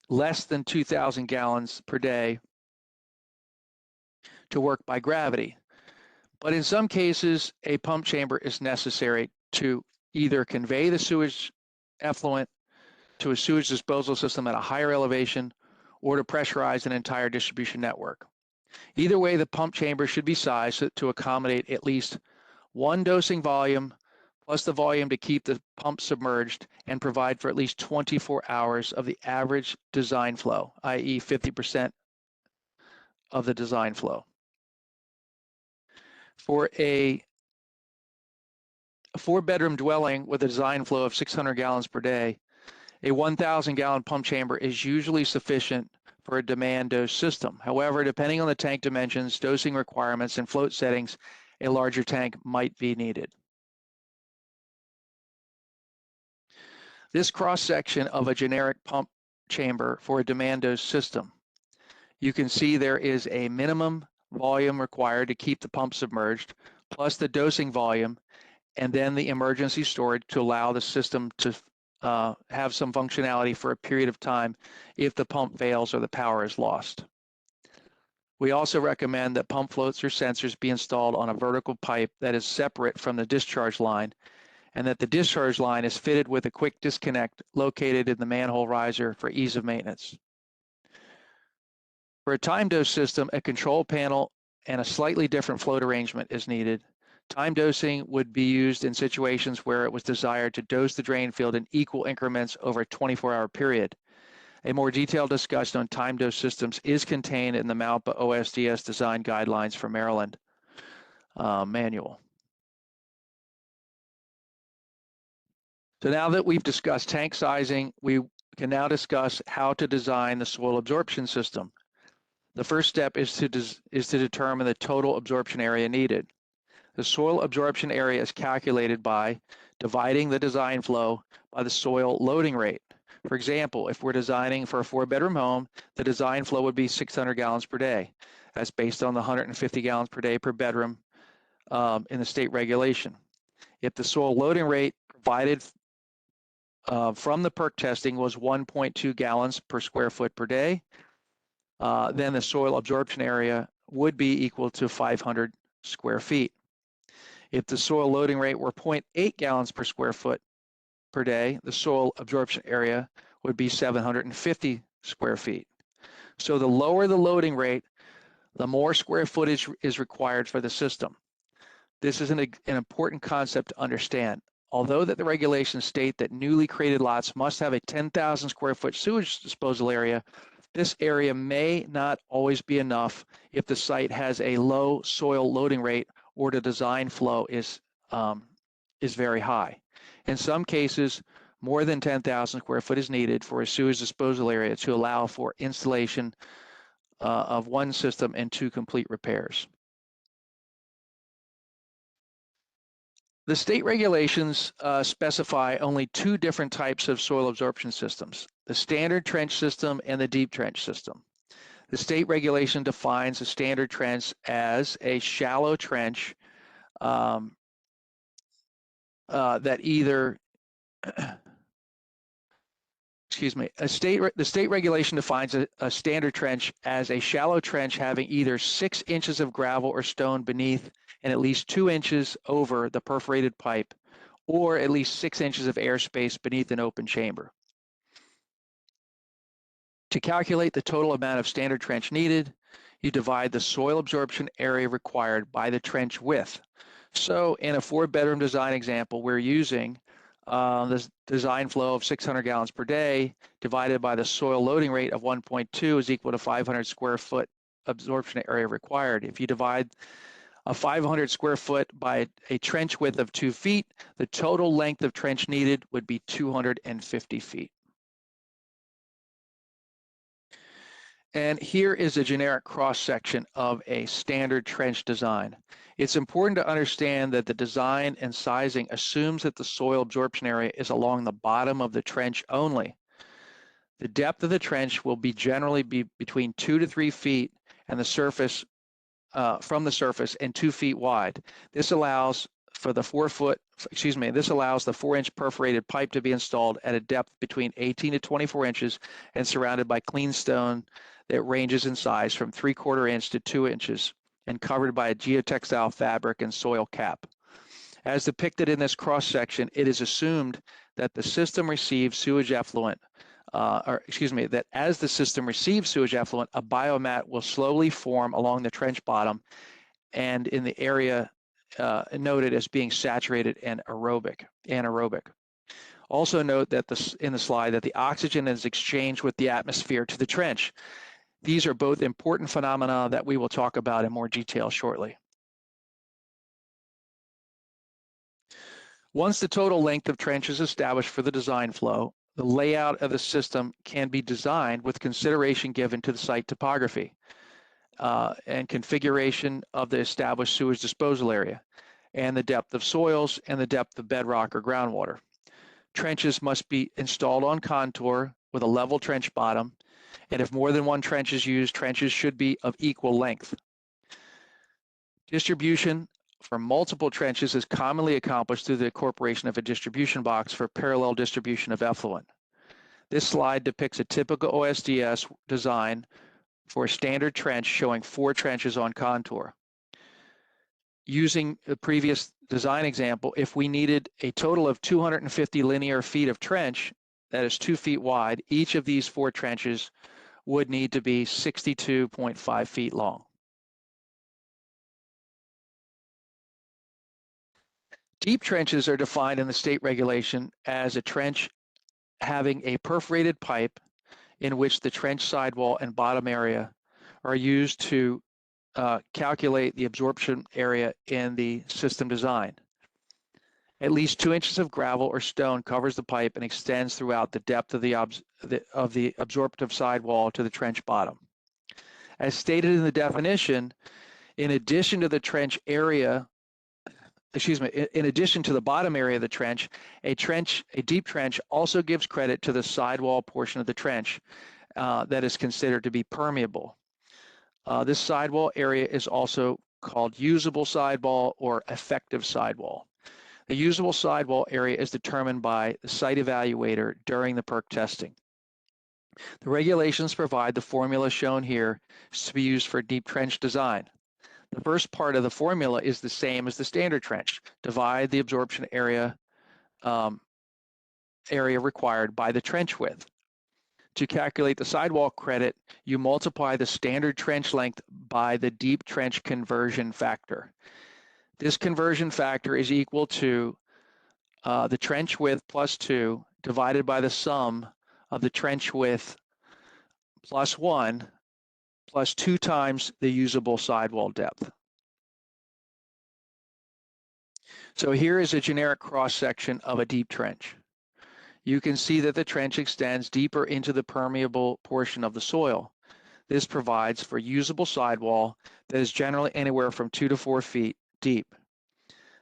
less than 2,000 gallons per day to work by gravity. But in some cases, a pump chamber is necessary to either convey the sewage effluent to a sewage disposal system at a higher elevation or to pressurize an entire distribution network. Either way, the pump chamber should be sized to accommodate at least one dosing volume plus the volume to keep the pump submerged and provide for at least 24 hours of the average design flow, i.e. 50% of the design flow. For a 4-bedroom dwelling with a design flow of 600 gallons per day, a 1,000-gallon pump chamber is usually sufficient for a demand dose system. However, depending on the tank dimensions, dosing requirements, and float settings, a larger tank might be needed. This cross-section of a generic pump chamber for a demand dose system. You can see there is a minimum volume required to keep the pump submerged, plus the dosing volume, and then the emergency storage to allow the system to have some functionality for a period of time if the pump fails or the power is lost. We also recommend that pump floats or sensors be installed on a vertical pipe that is separate from the discharge line, and that the discharge line is fitted with a quick disconnect located in the manhole riser for ease of maintenance. For a time dose system, a control panel and a slightly different float arrangement is needed. Time dosing would be used in situations where it was desired to dose the drain field in equal increments over a 24-hour period. A more detailed discussion on time dose systems is contained in the MALPA OSDS Design Guidelines for Maryland manual. So now that we've discussed tank sizing, we can now discuss how to design the soil absorption system. The first step is to determine the total absorption area needed. The soil absorption area is calculated by dividing the design flow by the soil loading rate. For example, if we're designing for a 4-bedroom home, the design flow would be 600 gallons per day. That's based on the 150 gallons per day per bedroom in the state regulation. If the soil loading rate provided from the PERC testing was 1.2 gallons per square foot per day, then the soil absorption area would be equal to 500 square feet. If the soil loading rate were 0.8 gallons per square foot per day, the soil absorption area would be 750 square feet. So the lower the loading rate, the more square footage is required for the system. This is an important concept to understand. Although that the regulations state that newly created lots must have a 10,000 square foot sewage disposal area, this area may not always be enough if the site has a low soil loading rate or the design flow is very high. In some cases, more than 10,000 square foot is needed for a sewage disposal area to allow for installation of one system and 2 complete repairs. The state regulations specify only 2 different types of soil absorption systems, the standard trench system and the deep trench system. The state regulation defines a standard trench as a shallow trench that either, the state regulation defines a standard trench as a shallow trench having either 6 inches of gravel or stone beneath and at least 2 inches over the perforated pipe, or at least 6 inches of airspace beneath an open chamber. To calculate the total amount of standard trench needed, you divide the soil absorption area required by the trench width. So in a 4-bedroom design example, we're using this design flow of 600 gallons per day divided by the soil loading rate of 1.2 is equal to 500 square foot absorption area required. If you divide a 500 square foot by a trench width of 2 feet, the total length of trench needed would be 250 feet. And here is a generic cross-section of a standard trench design. It's important to understand that the design and sizing assumes that the soil absorption area is along the bottom of the trench only. The depth of the trench will generally be between 2 to 3 feet and the surface from the surface and 2 feet wide. This allows for the 4-inch perforated pipe to be installed at a depth between 18 to 24 inches and surrounded by clean stone that ranges in size from 3/4 inch to 2 inches and covered by a geotextile fabric and soil cap. As depicted in this cross section, it is assumed that the system receives sewage effluent that as the system receives sewage effluent, a biomat will slowly form along the trench bottom and in the area noted as being saturated and anaerobic. Also note that in the slide that the oxygen is exchanged with the atmosphere to the trench. These are both important phenomena that we will talk about in more detail shortly. Once the total length of trench is established for the design flow, the layout of the system can be designed with consideration given to the site topography and configuration of the established sewage disposal area, and the depth of soils and the depth of bedrock or groundwater. Trenches must be installed on contour with a level trench bottom, and if more than one trench is used, trenches should be of equal length. Distribution for multiple trenches is commonly accomplished through the incorporation of a distribution box for parallel distribution of effluent. This slide depicts a typical OSDS design for a standard trench showing 4 trenches on contour. Using the previous design example, if we needed a total of 250 linear feet of trench, that is 2 feet wide, each of these 4 trenches would need to be 62.5 feet long. Deep trenches are defined in the state regulation as a trench having a perforated pipe in which the trench sidewall and bottom area are used to calculate the absorption area in the system design. At least 2 inches of gravel or stone covers the pipe and extends throughout the depth of the absorptive sidewall to the trench bottom. As stated in the definition, in addition to the trench area, in addition to the bottom area of the trench, a deep trench also gives credit to the sidewall portion of the trench that is considered to be permeable. This sidewall area is also called usable sidewall or effective sidewall. The usable sidewall area is determined by the site evaluator during the perk testing. The regulations provide the formula shown here to be used for deep trench design. The first part of the formula is the same as the standard trench. Divide the absorption area required by the trench width. To calculate the sidewall credit, you multiply the standard trench length by the deep trench conversion factor. This conversion factor is equal to the trench width plus 2 divided by the sum of the trench width plus 1 plus 2 times the usable sidewall depth. So here is a generic cross-section of a deep trench. You can see that the trench extends deeper into the permeable portion of the soil. This provides for usable sidewall that is generally anywhere from 2 to 4 feet deep.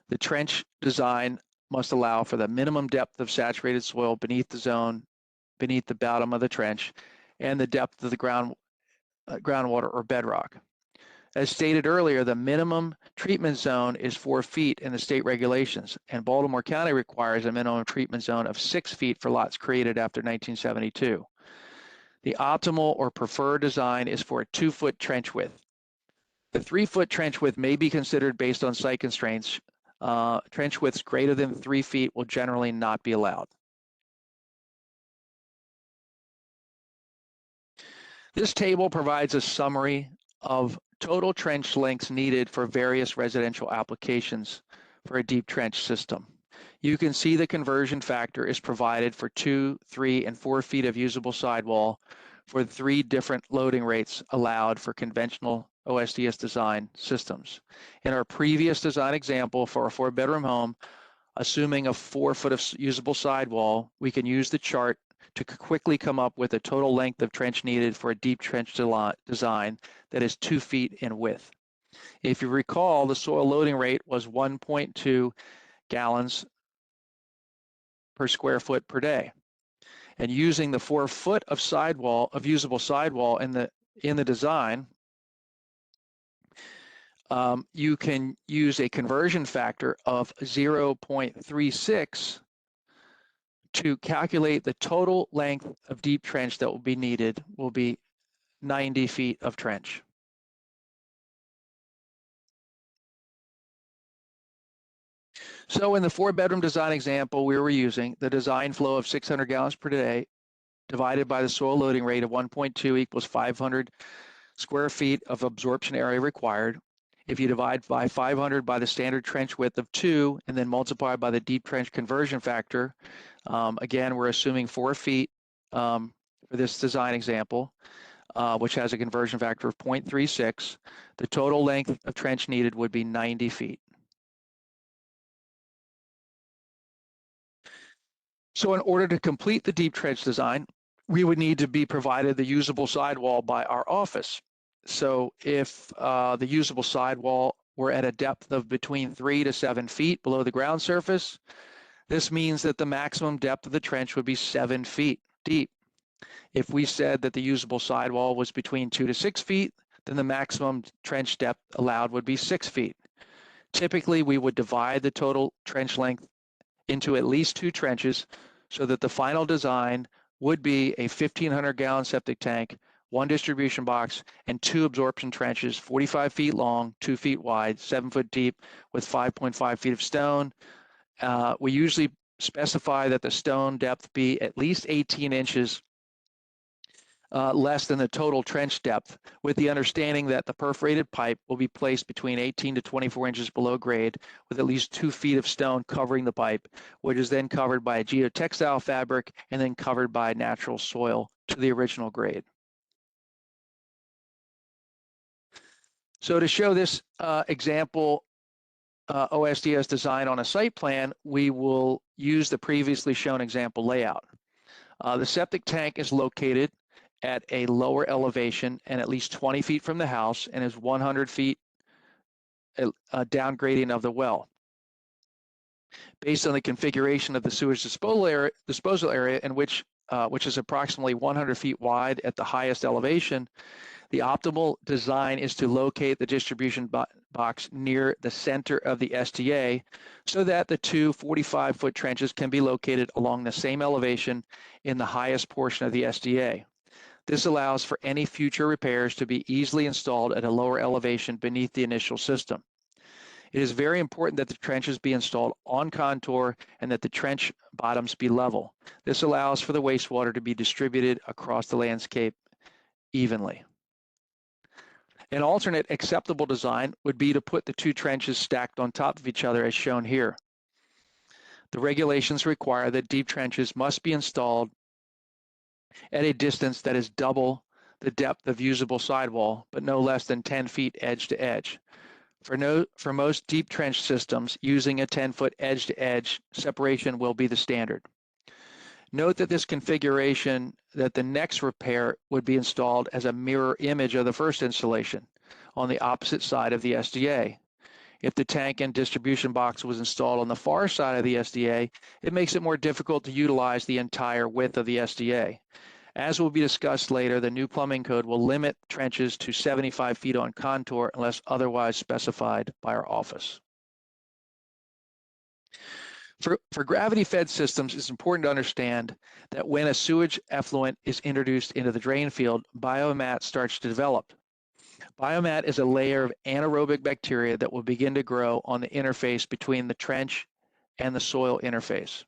The trench design must allow for the minimum depth of saturated soil beneath the bottom of the trench, and the depth of the groundwater or bedrock. As stated earlier, the minimum treatment zone is 4 feet in the state regulations, and Baltimore County requires a minimum treatment zone of 6 feet for lots created after 1972. The optimal or preferred design is for a 2-foot trench width. The 3-foot trench width may be considered based on site constraints. Trench widths greater than 3 feet will generally not be allowed. This table provides a summary of total trench lengths needed for various residential applications for a deep trench system. You can see the conversion factor is provided for 2, 3, and 4 feet of usable sidewall for the 3 different loading rates allowed for conventional OSDS design systems. In our previous design example for a 4-bedroom home, assuming a 4 foot of usable sidewall, we can use the chart to quickly come up with a total length of trench needed for a deep trench design that is 2 feet in width. If you recall, the soil loading rate was 1.2 gallons per square foot per day. And using the 4 foot of sidewall, of usable sidewall in the design, you can use a conversion factor of 0.36 to calculate the total length of deep trench that will be needed will be 90 feet of trench. So in the 4-bedroom design example we were using, the design flow of 600 gallons per day divided by the soil loading rate of 1.2 equals 500 square feet of absorption area required. If you divide by 500 by the standard trench width of 2 and then multiply by the deep trench conversion factor, again, we're assuming 4 feet for this design example, which has a conversion factor of 0.36. The total length of trench needed would be 90 feet. So in order to complete the deep trench design, we would need to be provided the usable sidewall by our office. So if the usable sidewall were at a depth of between 3 to 7 feet below the ground surface, this means that the maximum depth of the trench would be 7 feet deep. If we said that the usable sidewall was between 2 to 6 feet, then the maximum trench depth allowed would be 6 feet. Typically, we would divide the total trench length into at least 2 trenches so that the final design would be a 1,500 gallon septic tank, 1 distribution box, and 2 absorption trenches, 45 feet long, 2 feet wide, 7 foot deep, with 5.5 feet of stone. We usually specify that the stone depth be at least 18 inches less than the total trench depth, with the understanding that the perforated pipe will be placed between 18 to 24 inches below grade, with at least 2 feet of stone covering the pipe, which is then covered by a geotextile fabric and then covered by natural soil to the original grade. So to show this example OSDS design on a site plan, we will use the previously shown example layout. The septic tank is located at a lower elevation and at least 20 feet from the house and is 100 feet down gradient of the well. Based on the configuration of the sewage disposal area in which is approximately 100 feet wide at the highest elevation, the optimal design is to locate the distribution box near the center of the SDA so that the 2 45-foot trenches can be located along the same elevation in the highest portion of the SDA. This allows for any future repairs to be easily installed at a lower elevation beneath the initial system. It is very important that the trenches be installed on contour and that the trench bottoms be level. This allows for the wastewater to be distributed across the landscape evenly. An alternate acceptable design would be to put the 2 trenches stacked on top of each other as shown here. The regulations require that deep trenches must be installed at a distance that is double the depth of usable sidewall, but no less than 10 feet edge to edge. For most deep trench systems, using a 10-foot edge-to-edge separation will be the standard. Note that this configuration, that the next repair would be installed as a mirror image of the first installation on the opposite side of the SDA. If the tank and distribution box was installed on the far side of the SDA, it makes it more difficult to utilize the entire width of the SDA. As will be discussed later, the new plumbing code will limit trenches to 75 feet on contour unless otherwise specified by our office. For gravity-fed systems, it's important to understand that when a sewage effluent is introduced into the drain field, biomat starts to develop. Biomat is a layer of anaerobic bacteria that will begin to grow on the interface between the trench and the soil interface.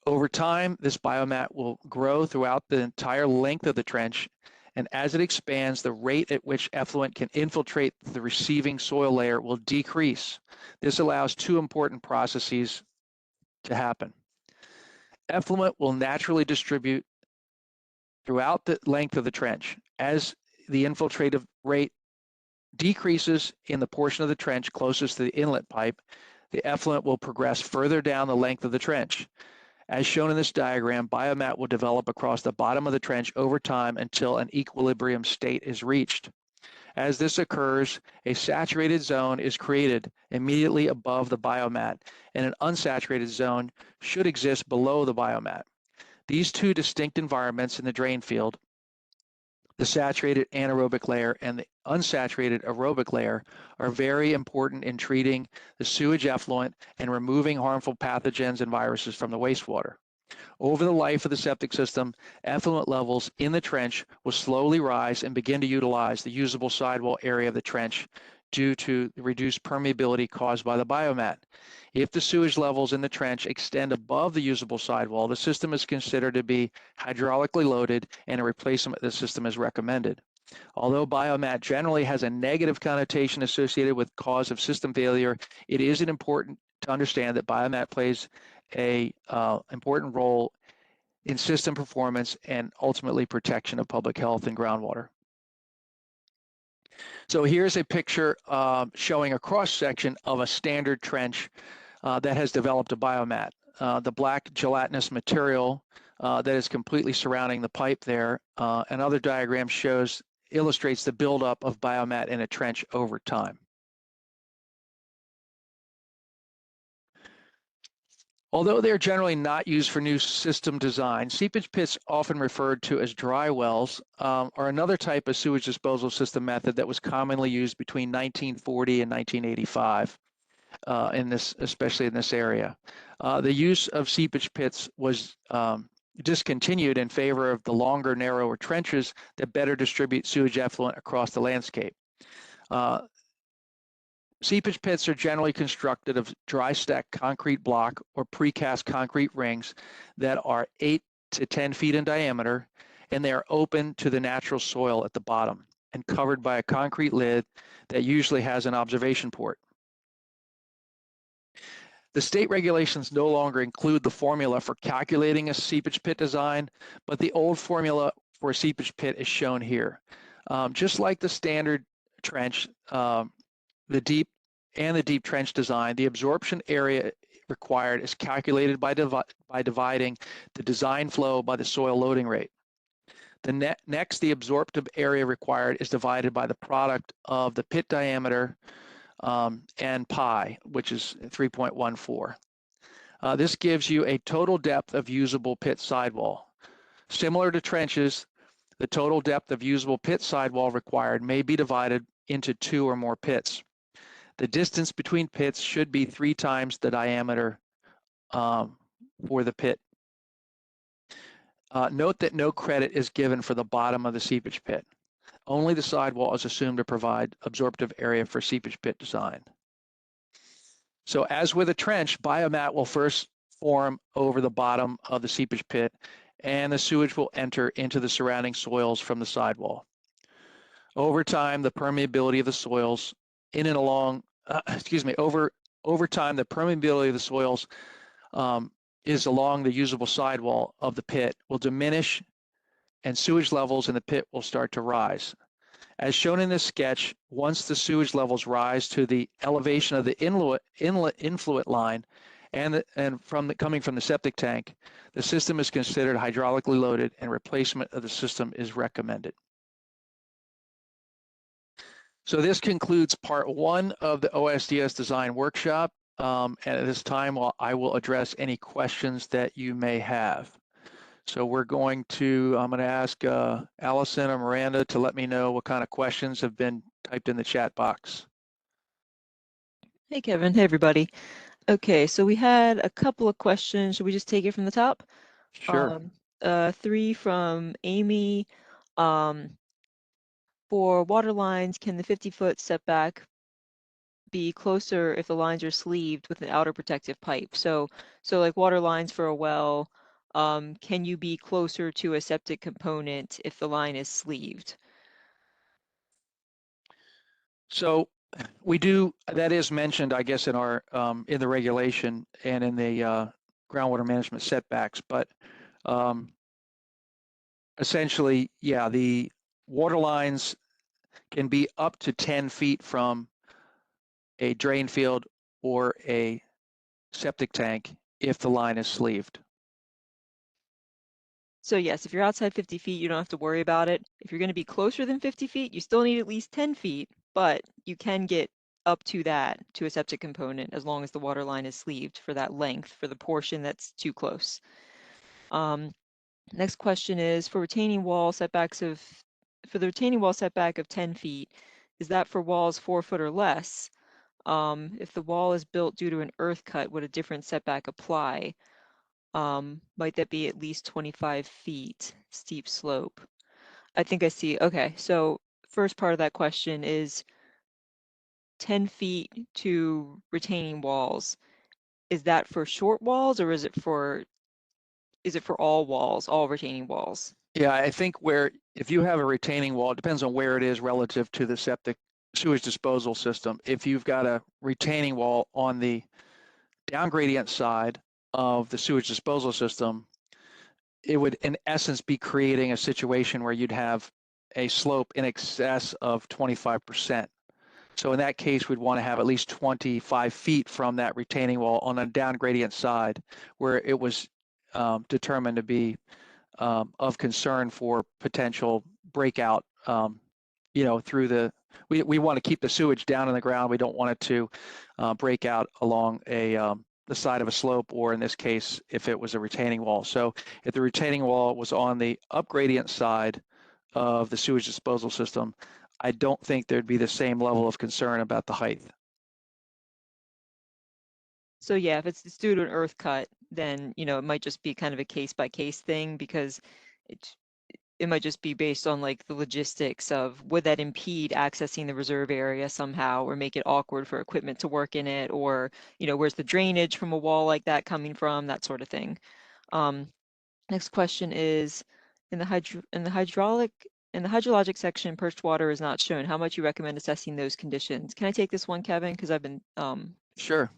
Over time, this biomat will grow throughout the entire length of the trench, and as it expands, the rate at which effluent can infiltrate the receiving soil layer will decrease. This allows 2 important processes to happen. Effluent will naturally distribute throughout the length of the trench. As the infiltrative rate decreases in the portion of the trench closest to the inlet pipe, the effluent will progress further down the length of the trench. As shown in this diagram, biomat will develop across the bottom of the trench over time until an equilibrium state is reached. As this occurs, a saturated zone is created immediately above the biomat, and an unsaturated zone should exist below the biomat. These two distinct environments in the drain field, the saturated anaerobic layer and the unsaturated aerobic layer, are very important in treating the sewage effluent and removing harmful pathogens and viruses from the wastewater. Over the life of the septic system, effluent levels in the trench will slowly rise and begin to utilize the usable sidewall area of the trench due to the reduced permeability caused by the biomat. If the sewage levels in the trench extend above the usable sidewall, the system is considered to be hydraulically loaded and a replacement of the system is recommended. Although biomat generally has a negative connotation associated with cause of system failure, it is important to understand that biomat plays an important role in system performance and ultimately protection of public health and groundwater. So here's a picture showing a cross-section of a standard trench that has developed a biomat. The black gelatinous material that is completely surrounding the pipe there. Another diagram illustrates the buildup of biomat in a trench over time. Although they're generally not used for new system design, seepage pits, often referred to as dry wells, are another type of sewage disposal system method that was commonly used between 1940 and 1985, especially in this area. The use of seepage pits was discontinued in favor of the longer, narrower trenches that better distribute sewage effluent across the landscape. Seepage pits are generally constructed of dry stack concrete block or precast concrete rings that are 8 to 10 feet in diameter, and they are open to the natural soil at the bottom and covered by a concrete lid that usually has an observation port. The state regulations no longer include the formula for calculating a seepage pit design, but the old formula for a seepage pit is shown here. Just like the standard trench, the deep trench design, the absorption area required is calculated by dividing the design flow by the soil loading rate. Next, the absorptive area required is divided by the product of the pit diameter and pi, which is 3.14. This gives you a total depth of usable pit sidewall. Similar to trenches, the total depth of usable pit sidewall required may be divided into 2 or more pits. The distance between pits should be 3 times the diameter for the pit. Note that no credit is given for the bottom of the seepage pit. Only the sidewall is assumed to provide absorptive area for seepage pit design. So as with a trench, biomat will first form over the bottom of the seepage pit, and the sewage will enter into the surrounding soils from the sidewall. Over time, the permeability of the soils in and along, over time, the permeability of the soils is along the usable sidewall of the pit will diminish, and sewage levels in the pit will start to rise. As shown in this sketch, once the sewage levels rise to the elevation of the inlet influent line and coming from the septic tank, the system is considered hydraulically loaded and replacement of the system is recommended. So this concludes part 1 of the OSDS design workshop. And at this time, I will address any questions that you may have. So I'm going to ask Allison or Miranda to let me know what kind of questions have been typed in the chat box.
Hey, Kevin. Hey, everybody. Okay, so we had a couple of questions. Should we just take it from the top?
Sure.
3 from Amy. For water lines, can the 50-foot setback be closer if the lines are sleeved with an outer protective pipe? So like water lines for a well, can you be closer to a septic component if the line is sleeved?
So we do, that is mentioned, I guess, in our in the regulation and in the groundwater management setbacks, but essentially, yeah, the water lines can be up to 10 feet from a drain field or a septic tank if the line is sleeved.
So yes, if you're outside 50 feet, you don't have to worry about it. If you're going to be closer than 50 feet, you still need at least 10 feet, but you can get up to that, to a septic component, as long as the water line is sleeved for that length, for the portion that's too close. Next question is, for the retaining wall setback of 10 feet, is that for walls 4 foot or less? If the wall is built due to an earth cut, would a different setback apply? Might that be at least 25 feet steep slope? I think I see. Okay, so first part of that question is 10 feet to retaining walls. Is that for short walls, or is it for all walls, all retaining walls?
Yeah, I think if you have a retaining wall, it depends on where it is relative to the septic sewage disposal system. If you've got a retaining wall on the down gradient side of the sewage disposal system, it would in essence be creating a situation where you'd have a slope in excess of 25%. So in that case, we'd want to have at least 25 feet from that retaining wall on a down gradient side where it was determined to be of concern for potential breakout, through we want to keep the sewage down in the ground. We don't want it to break out along the side of a slope, or in this case, if it was a retaining wall. So if the retaining wall was on the up gradient side of the sewage disposal system, I don't think there'd be the same level of concern about the height.
So yeah, if it's due to an earth cut, then it might just be kind of a case by case thing, because it it might just be based on like the logistics of, would that impede accessing the reserve area somehow, or make it awkward for equipment to work in it, or where's the drainage from a wall like that coming from, that sort of thing. Next question is, in the hydrologic section, perched water is not shown. How much you recommend assessing those conditions? Can I take this one, Kevin? Because I've been
Sure.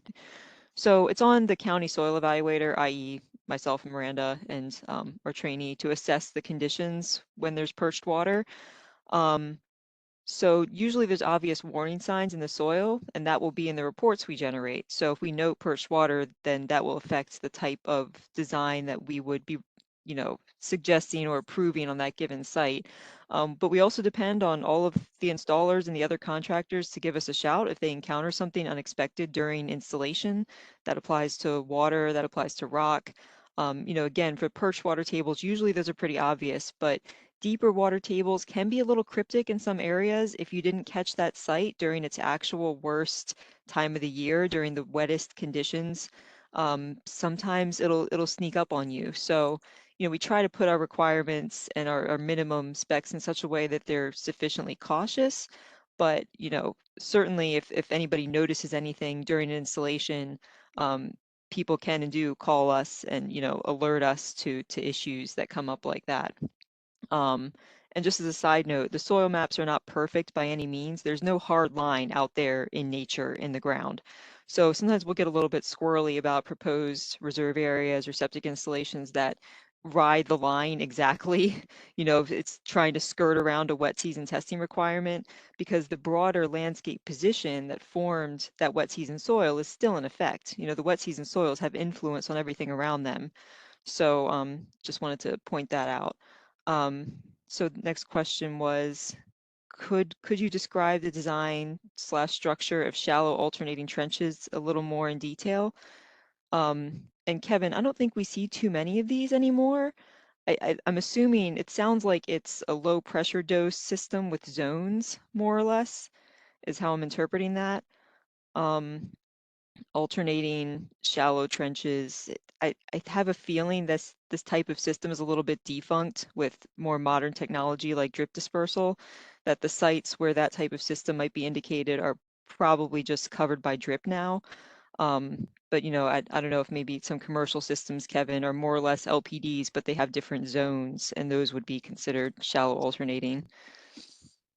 So it's on the county soil evaluator, i.e. myself and Miranda and our trainee, to assess the conditions when there's perched water. So usually there's obvious warning signs in the soil, and that will be in the reports we generate. So if we note perched water, then that will affect the type of design that we would be, suggesting or approving on that given site. But we also depend on all of the installers and the other contractors to give us a shout if they encounter something unexpected during installation. That applies to water, that applies to rock. Again, for perched water tables, usually those are pretty obvious, but deeper water tables can be a little cryptic in some areas if you didn't catch that site during its actual worst time of the year, during the wettest conditions. Sometimes it'll sneak up on you. So, we try to put our requirements and our minimum specs in such a way that they're sufficiently cautious. But, certainly if anybody notices anything during an installation, people can and do call us and, alert us to issues that come up like that. Um, and just as a side note, the soil maps are not perfect by any means. There's no hard line out there in nature, in the ground. So sometimes we'll get a little bit squirrely about proposed reserve areas or septic installations that ride the line exactly. If it's trying to skirt around a wet season testing requirement, because the broader landscape position that formed that wet season soil is still in effect. The wet season soils have influence on everything around them. So just wanted to point that out. So the next question was, could you describe the design / structure of shallow alternating trenches a little more in detail? And Kevin, I don't think we see too many of these anymore. I'm assuming it sounds like it's a low pressure dose system with zones, more or less, is how I'm interpreting that. Alternating shallow trenches. I have a feeling this type of system is a little bit defunct with more modern technology like drip dispersal, that the sites where that type of system might be indicated are probably just covered by drip now. But I don't know if maybe some commercial systems, Kevin, are more or less LPDs, but they have different zones, and those would be considered shallow alternating.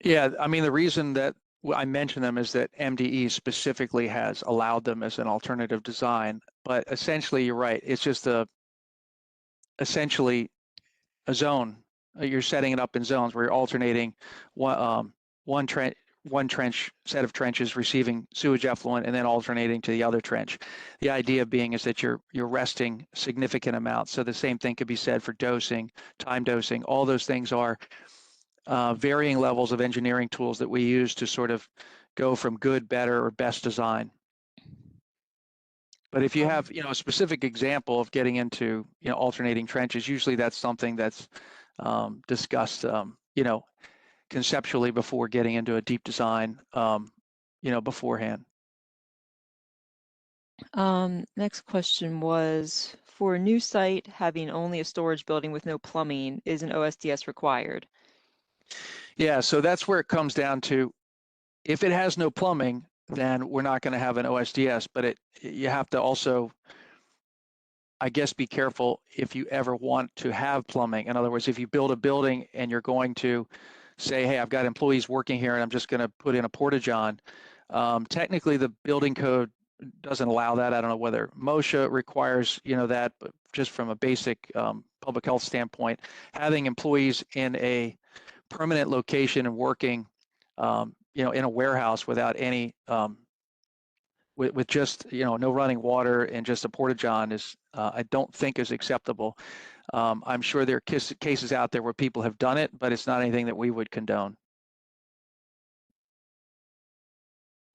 Yeah, I mean, the reason that I mention them is that MDE specifically has allowed them as an alternative design. But essentially, you're right. It's just essentially a zone. You're setting it up in zones where you're alternating one one set of trenches receiving sewage effluent and then alternating to the other trench. The idea being is that you're resting significant amounts. So the same thing could be said for dosing, time dosing. All those things are varying levels of engineering tools that we use to sort of go from good, better, or best design. But if you have, a specific example of getting into, alternating trenches, usually that's something that's discussed, conceptually before getting into a deep design, beforehand.
Next question was, for a new site having only a storage building with no plumbing, is an OSDS required?
Yeah, so that's where it comes down to, if it has no plumbing, then we're not going to have an OSDS, but you have to also, I guess, be careful if you ever want to have plumbing. In other words, if you build a building and you're going to say, hey, I've got employees working here and I'm just going to put in a porta-john, technically the building code doesn't allow that. I don't know whether MOSHA requires, that, but just from a basic public health standpoint, having employees in a permanent location and working, in a warehouse without any, with just, no running water and just a porta-john is, I don't think is acceptable. I'm sure there are cases out there where people have done it, but it's not anything that we would condone.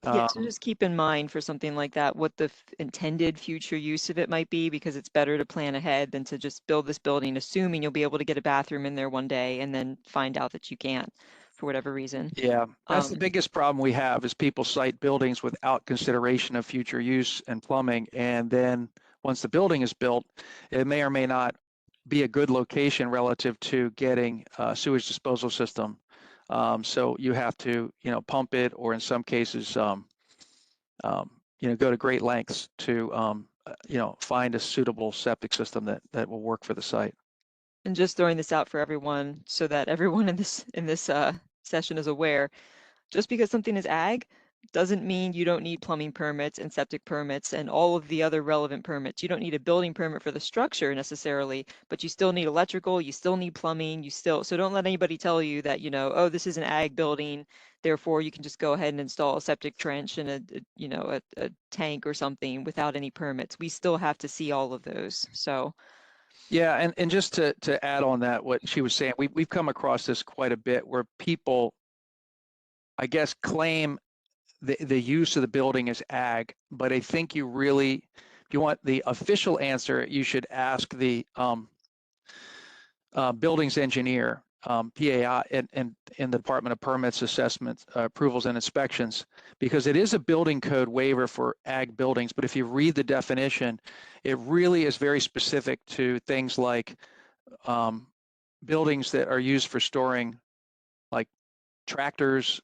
Yeah, so just keep in mind for something like that what the intended future use of it might be, because it's better to plan ahead than to just build this building assuming you'll be able to get a bathroom in there one day and then find out that you can't for whatever reason.
Yeah, that's the biggest problem we have, is people site buildings without consideration of future use and plumbing, and then once the building is built, it may or may not be a good location relative to getting a sewage disposal system. So you have to, pump it, or in some cases, go to great lengths to, find a suitable septic system that will work for the site.
And just throwing this out for everyone so that everyone in this session is aware, just because something is ag doesn't mean you don't need plumbing permits and septic permits and all of the other relevant permits. You don't need a building permit for the structure necessarily, but you still need electrical, you still need plumbing, so don't let anybody tell you that, oh, this is an ag building, therefore you can just go ahead and install a septic trench and a tank or something without any permits. We still have to see all of those. So
yeah, and just to add on that, what she was saying, we've come across this quite a bit, where people, I guess, claim the use of the building is ag, but I think you really, if you want the official answer, you should ask the buildings engineer, PAI, in the Department of Permits, Assessments, Approvals, and Inspections, because it is a building code waiver for ag buildings. But if you read the definition, it really is very specific to things like buildings that are used for storing, like tractors,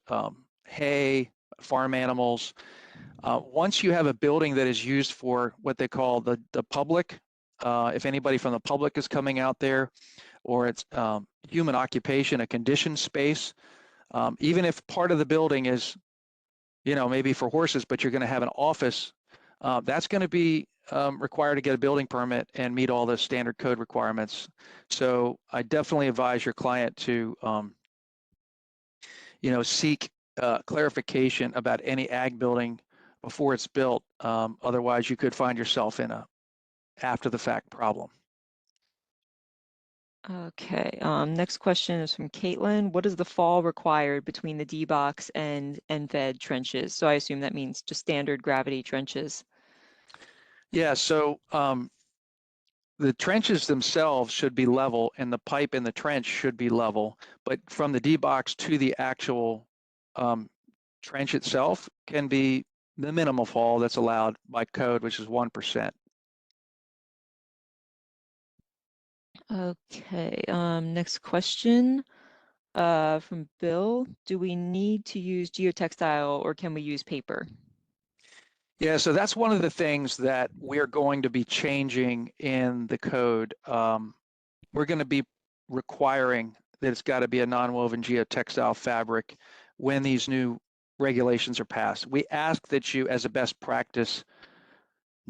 hay, farm animals. Once you have a building that is used for what they call the public, if anybody from the public is coming out there, or it's human occupation, a conditioned space, even if part of the building is, maybe for horses, but you're going to have an office, that's going to be required to get a building permit and meet all the standard code requirements. So I definitely advise your client to, seek clarification about any ag building before it's built. Otherwise, you could find yourself in a after the fact problem.
okay, next question is from Caitlin. What is the fall required between the D-box and fed trenches? So I assume that means just standard gravity trenches.
Yeah, so the trenches themselves should be level, and the pipe in the trench should be level, but from the D-box to the actual trench itself can be the minimal fall that's allowed by code, which is 1%.
Okay, next question from Bill. Do we need to use geotextile or can we use paper?
Yeah, so that's one of the things that we're going to be changing in the code. We're going to be requiring that it's got to be a non-woven geotextile fabric when these new regulations are passed. We ask that you, as a best practice,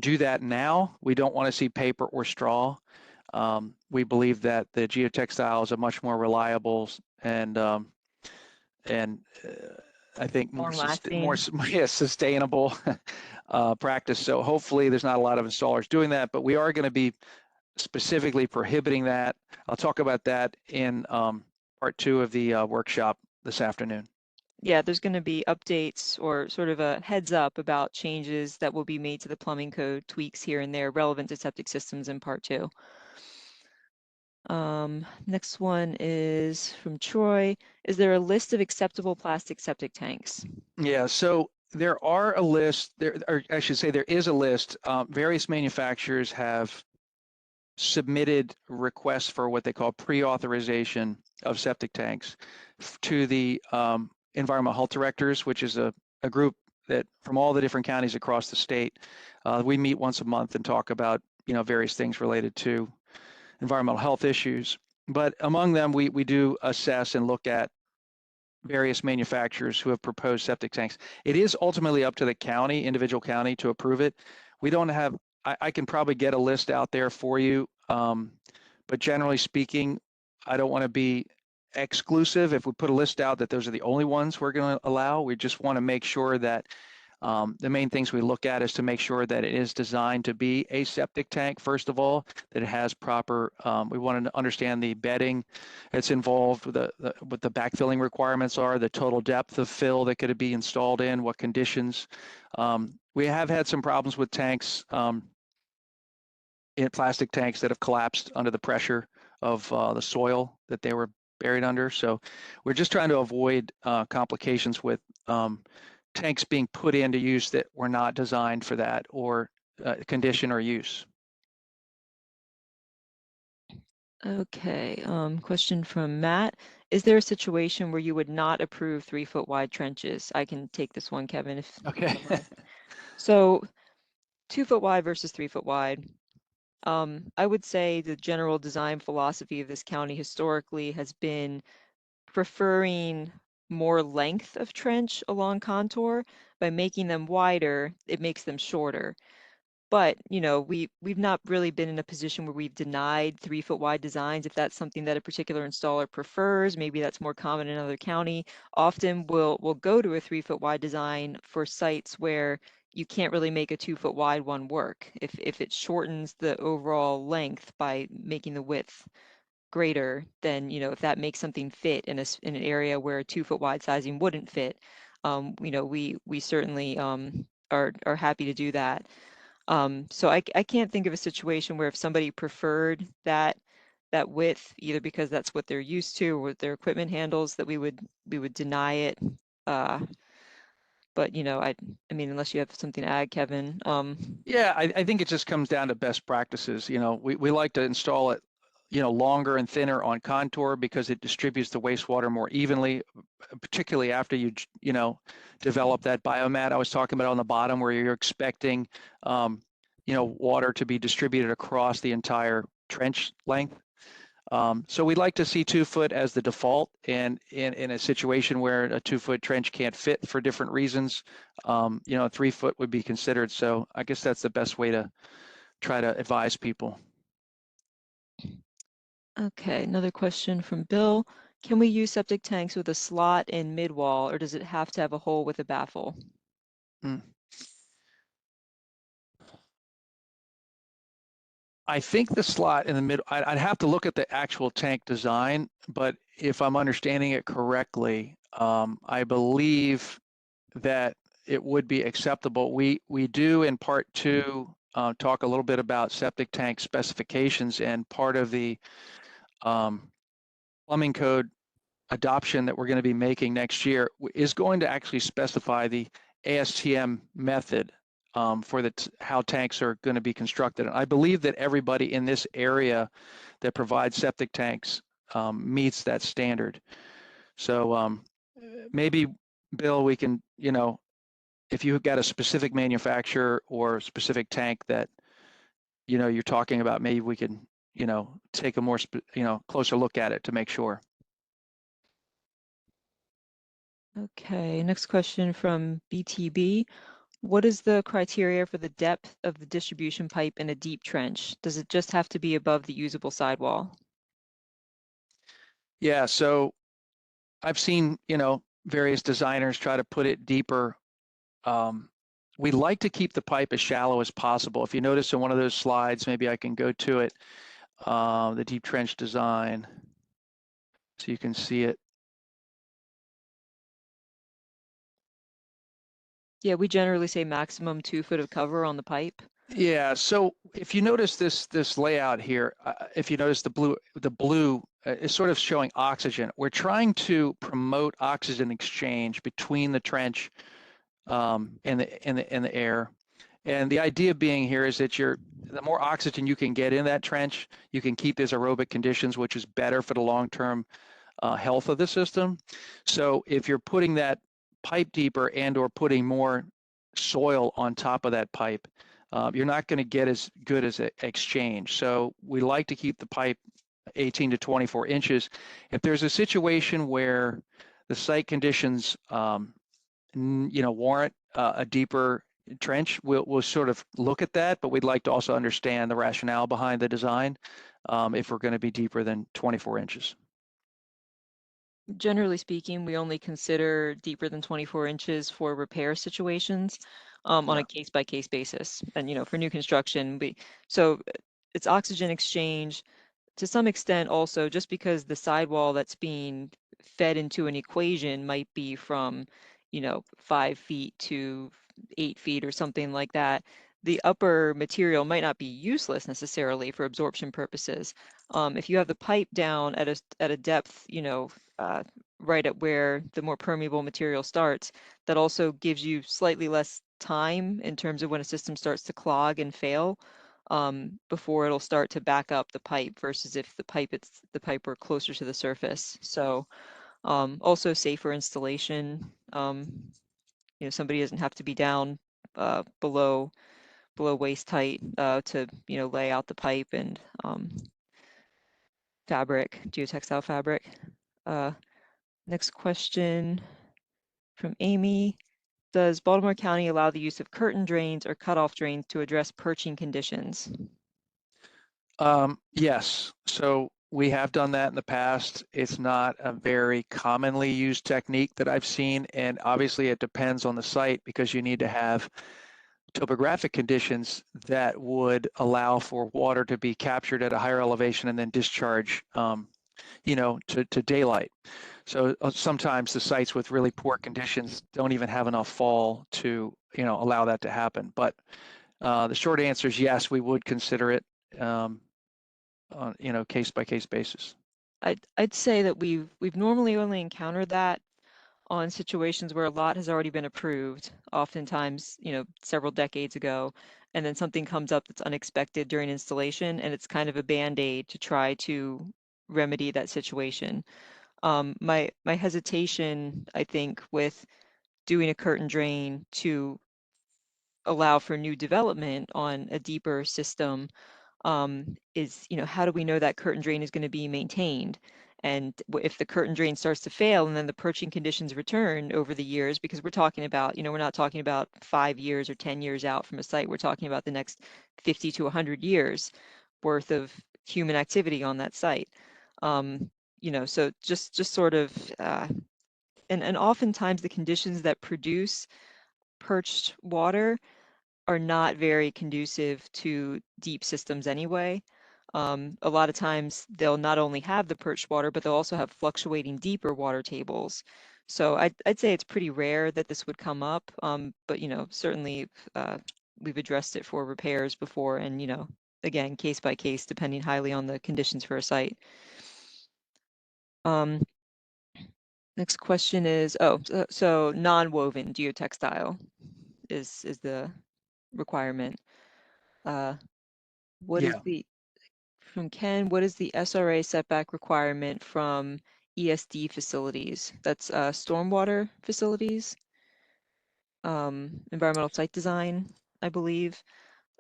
do that now. We don't want to see paper or straw. We believe that the geotextile is a much more reliable and I think more
Long-lasting.
yeah, sustainable practice. So hopefully there's not a lot of installers doing that, but we are going to be specifically prohibiting that. I'll talk about that in part 2 of the workshop this afternoon.
Yeah, there's going to be updates or sort of a heads up about changes that will be made to the plumbing code, tweaks here and there relevant to septic systems in part 2. Next one is from Troy. Is there a list of acceptable plastic septic tanks?
Yeah, so there are a list, or I should say there is a list. Various manufacturers have submitted requests for what they call pre-authorization of septic tanks to the environmental health directors, which is a group that from all the different counties across the state. We meet once a month and talk about various things related to environmental health issues. But among them, we do assess and look at various manufacturers who have proposed septic tanks. It is ultimately up to the county, individual county, to approve it. We don't have, I can probably get a list out there for you, but generally speaking, I don't want to be exclusive. If we put a list out that those are the only ones we're going to allow, we just want to make sure that the main things we look at is to make sure that it is designed to be a septic tank, first of all, that it has proper, we want to understand the bedding that's involved, what the backfilling requirements are, the total depth of fill that could be installed in, what conditions. We have had some problems with tanks, in plastic tanks that have collapsed under the pressure of the soil that they were buried under. So we're just trying to avoid complications with tanks being put into use that were not designed for that or condition or use.
Okay, question from Matt. Is there a situation where you would not approve 3-foot wide trenches? I can take this one, Kevin, if you
Okay.
don't mind. So 2-foot wide versus 3-foot wide. I would say the general design philosophy of this county historically has been preferring more length of trench along contour. By making them wider, it makes them shorter. But, we've not really been in a position where we've denied 3-foot wide designs. If that's something that a particular installer prefers, maybe that's more common in another county. Often we'll go to a 3-foot wide design for sites where you can't really make a 2-foot wide one work. If it shortens the overall length by making the width greater, then if that makes something fit in an area where a 2-foot wide sizing wouldn't fit, we certainly are happy to do that. So I can't think of a situation where if somebody preferred that width, either because that's what they're used to or what their equipment handles, that we would deny it. But I mean, unless you have something to add, Kevin.
Yeah, I think it just comes down to best practices. We like to install it, longer and thinner on contour because it distributes the wastewater more evenly, particularly after you develop that biomat I was talking about on the bottom, where you're expecting, water to be distributed across the entire trench length. So we'd like to see 2-foot as the default, and in a situation where a 2-foot trench can't fit for different reasons, 3-foot would be considered. So I guess that's the best way to try to advise people.
Okay, another question from Bill. Can we use septic tanks with a slot in mid-wall, or does it have to have a hole with a baffle?
I think the slot in the middle, I'd have to look at the actual tank design, but if I'm understanding it correctly, I believe that it would be acceptable. We do in part 2 talk a little bit about septic tank specifications, and part of the plumbing code adoption that we're going to be making next year is going to actually specify the ASTM method for how tanks are going to be constructed. And I believe that everybody in this area that provides septic tanks meets that standard. So maybe, Bill, we can, if you've got a specific manufacturer or specific tank that, you're talking about, maybe we can, take a more, closer look at it to make sure.
Okay, next question from BTB. What is the criteria for the depth of the distribution pipe in a deep trench? Does it just have to be above the usable sidewall?
Yeah, so I've seen, various designers try to put it deeper. We like to keep the pipe as shallow as possible. If you notice in one of those slides, maybe I can go to it, the deep trench design, so you can see it.
Yeah, we generally say maximum 2 foot of cover on the pipe.
Yeah, so if you notice this layout here, if you notice the blue is sort of showing oxygen. We're trying to promote oxygen exchange between the trench and the air. And the idea being here is that the more oxygen you can get in that trench, you can keep these aerobic conditions, which is better for the long-term health of the system. So if you're putting that pipe deeper and or putting more soil on top of that pipe, you're not going to get as good as an exchange. So we like to keep the pipe 18 to 24 inches. If there's a situation where the site conditions warrant a deeper trench, we'll sort of look at that, but we'd like to also understand the rationale behind the design if we're going to be deeper than 24 inches.
Generally speaking, we only consider deeper than 24 inches for repair situations on
Yeah.
a case-by-case basis. And for new construction, it's oxygen exchange to some extent also, just because the sidewall that's being fed into an equation might be from 5 feet to 8 feet or something like that. The upper material might not be useless necessarily for absorption purposes. If you have the pipe down at a depth, right at where the more permeable material starts, that also gives you slightly less time in terms of when a system starts to clog and fail before it'll start to back up the pipe versus if the pipe were closer to the surface. So also safer installation. Somebody doesn't have to be down below waist height to lay out the pipe and fabric, geotextile fabric. Next question from Amy. Does Baltimore County allow the use of curtain drains or cutoff drains to address perching conditions?
Yes, so we have done that in the past. It's not a very commonly used technique that I've seen, and obviously it depends on the site because you need to have topographic conditions that would allow for water to be captured at a higher elevation and then discharge, to daylight. So sometimes the sites with really poor conditions don't even have enough fall to, allow that to happen. But the short answer is yes, we would consider it on, case by case basis.
I'd say that we've normally only encountered that on situations where a lot has already been approved, oftentimes, several decades ago, and then something comes up that's unexpected during installation, and it's kind of a band-aid to try to remedy that situation. My hesitation, I think, with doing a curtain drain to allow for new development on a deeper system is, how do we know that curtain drain is going to be maintained? And if the curtain drain starts to fail and then the perching conditions return over the years, because we're talking about, we're not talking about 5 years or 10 years out from a site, we're talking about the next 50 to 100 years worth of human activity on that site. So just sort of, and oftentimes the conditions that produce perched water are not very conducive to deep systems anyway. A lot of times they'll not only have the perched water, but they'll also have fluctuating deeper water tables. So I'd say it's pretty rare that this would come up, but certainly we've addressed it for repairs before, and again, case by case, depending highly on the conditions for a site. Next question is, so non-woven geotextile is the requirement. What is
Yeah.
from Ken, what is the SRA setback requirement from ESD facilities? That's stormwater facilities, environmental site design, I believe.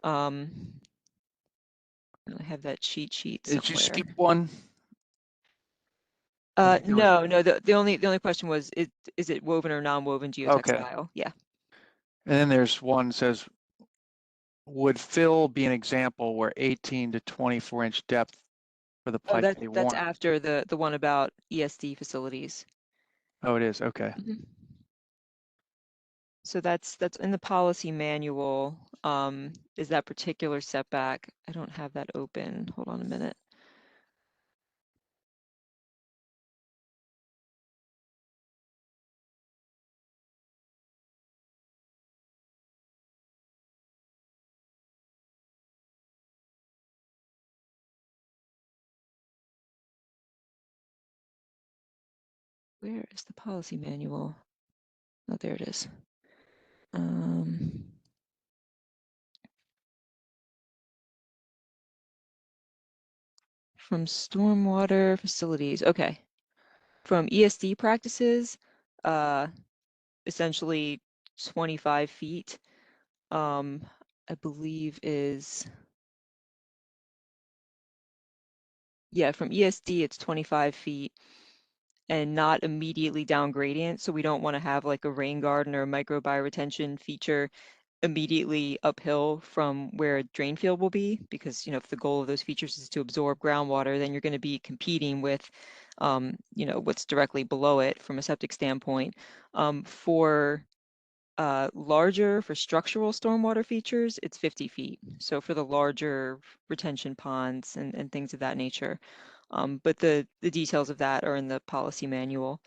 I have that cheat sheet
Did you
somewhere.
skip one? I think there was.
No. The only question was, is it woven or non-woven
Okay.
geotextile? Yeah.
And then there's one that says, would fill be an example where 18 to 24 inch depth for the
Oh,
pipe they
that's
warrant?
after the one about ESD facilities.
Oh, it is. Okay.
Mhm. So that's in the policy manual, is that particular setback. I don't have that open. Hold on a minute. Where is the policy manual? Oh, there it is. From stormwater facilities. Okay. From ESD practices, essentially 25 feet, I believe is, yeah, from ESD, it's 25 feet and not immediately down gradient. So we don't want to have like a rain garden or a micro bioretention feature immediately uphill from where a drain field will be, because, you know, if the goal of those features is to absorb groundwater, then you're going to be competing with, you know, what's directly below it from a septic standpoint. For larger, for structural stormwater features, it's 50 feet. So for the larger retention ponds and things of that nature. But the details of that are in the policy manual,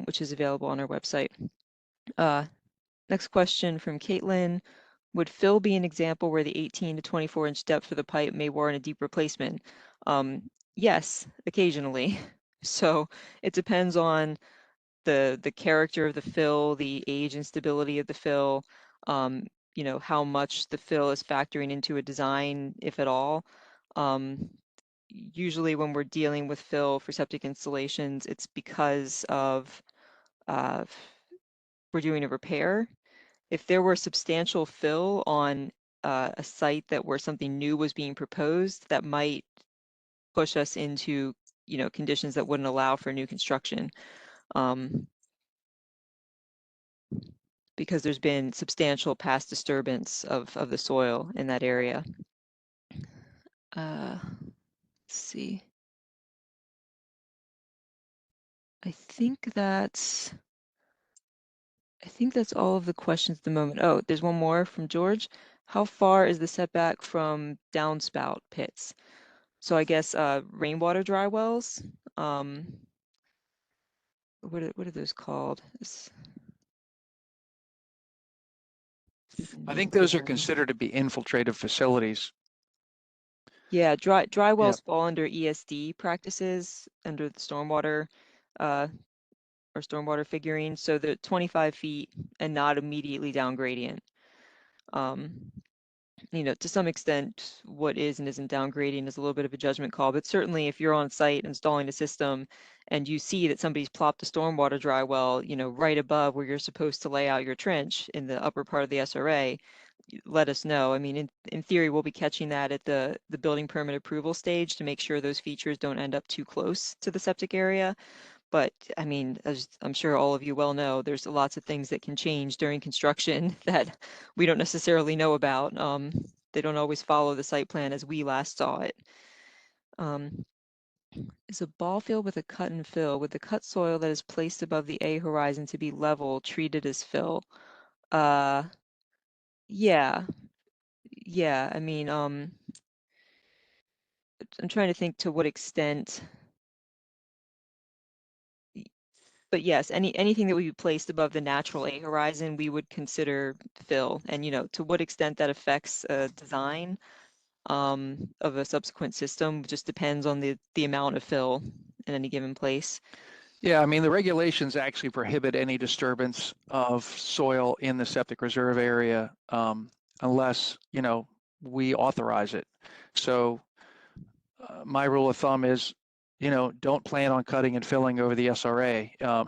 which is available on our website. Next question from Caitlin. Would fill be an example where the 18 to 24 inch depth for the pipe may warrant a deep replacement? Yes, occasionally. So it depends on the character of the fill, the age and stability of the fill, you know, how much the fill is factoring into a design, if at all. Usually when we're dealing with fill for septic installations, it's because of we're doing a repair. If there were substantial fill on a site that where something new was being proposed, that might push us into, you know, conditions that wouldn't allow for new construction. Because there's been substantial past disturbance of the soil in that area. Let's see. I think that's all of the questions at the moment. Oh, there's one more from George. How far is the setback from downspout pits? So I guess rainwater dry wells. What are those called?
I think
Name
those are
for them.
considered to be infiltrative facilities.
Yeah, dry
Yeah.
wells fall under ESD practices under the stormwater or stormwater figurine. So the 25 feet and not immediately down gradient. You know, to some extent, what is and isn't down gradient is a little bit of a judgment call, but certainly if you're on site installing a system and you see that somebody's plopped a stormwater dry well, you know, right above where you're supposed to lay out your trench in the upper part of the SRA, let us know. I mean, in theory, we'll be catching that at the building permit approval stage to make sure those features don't end up too close to the septic area. But I mean, as I'm sure all of you well know, there's lots of things that can change during construction that we don't necessarily know about. They don't always follow the site plan as we last saw it. Is a ball field with a cut and fill with the cut soil that is placed above the A horizon to be level treated as fill? Yeah, yeah. I mean, I'm trying to think to what extent. But yes, anything that would be placed above the natural A horizon, we would consider fill. And, you know, to what extent that affects design of a subsequent system just depends on the amount of fill in any given place.
Yeah, I mean, the regulations actually prohibit any disturbance of soil in the septic reserve area unless, you know, we authorize it. So my rule of thumb is, you know, don't plan on cutting and filling over the SRA.
Yeah,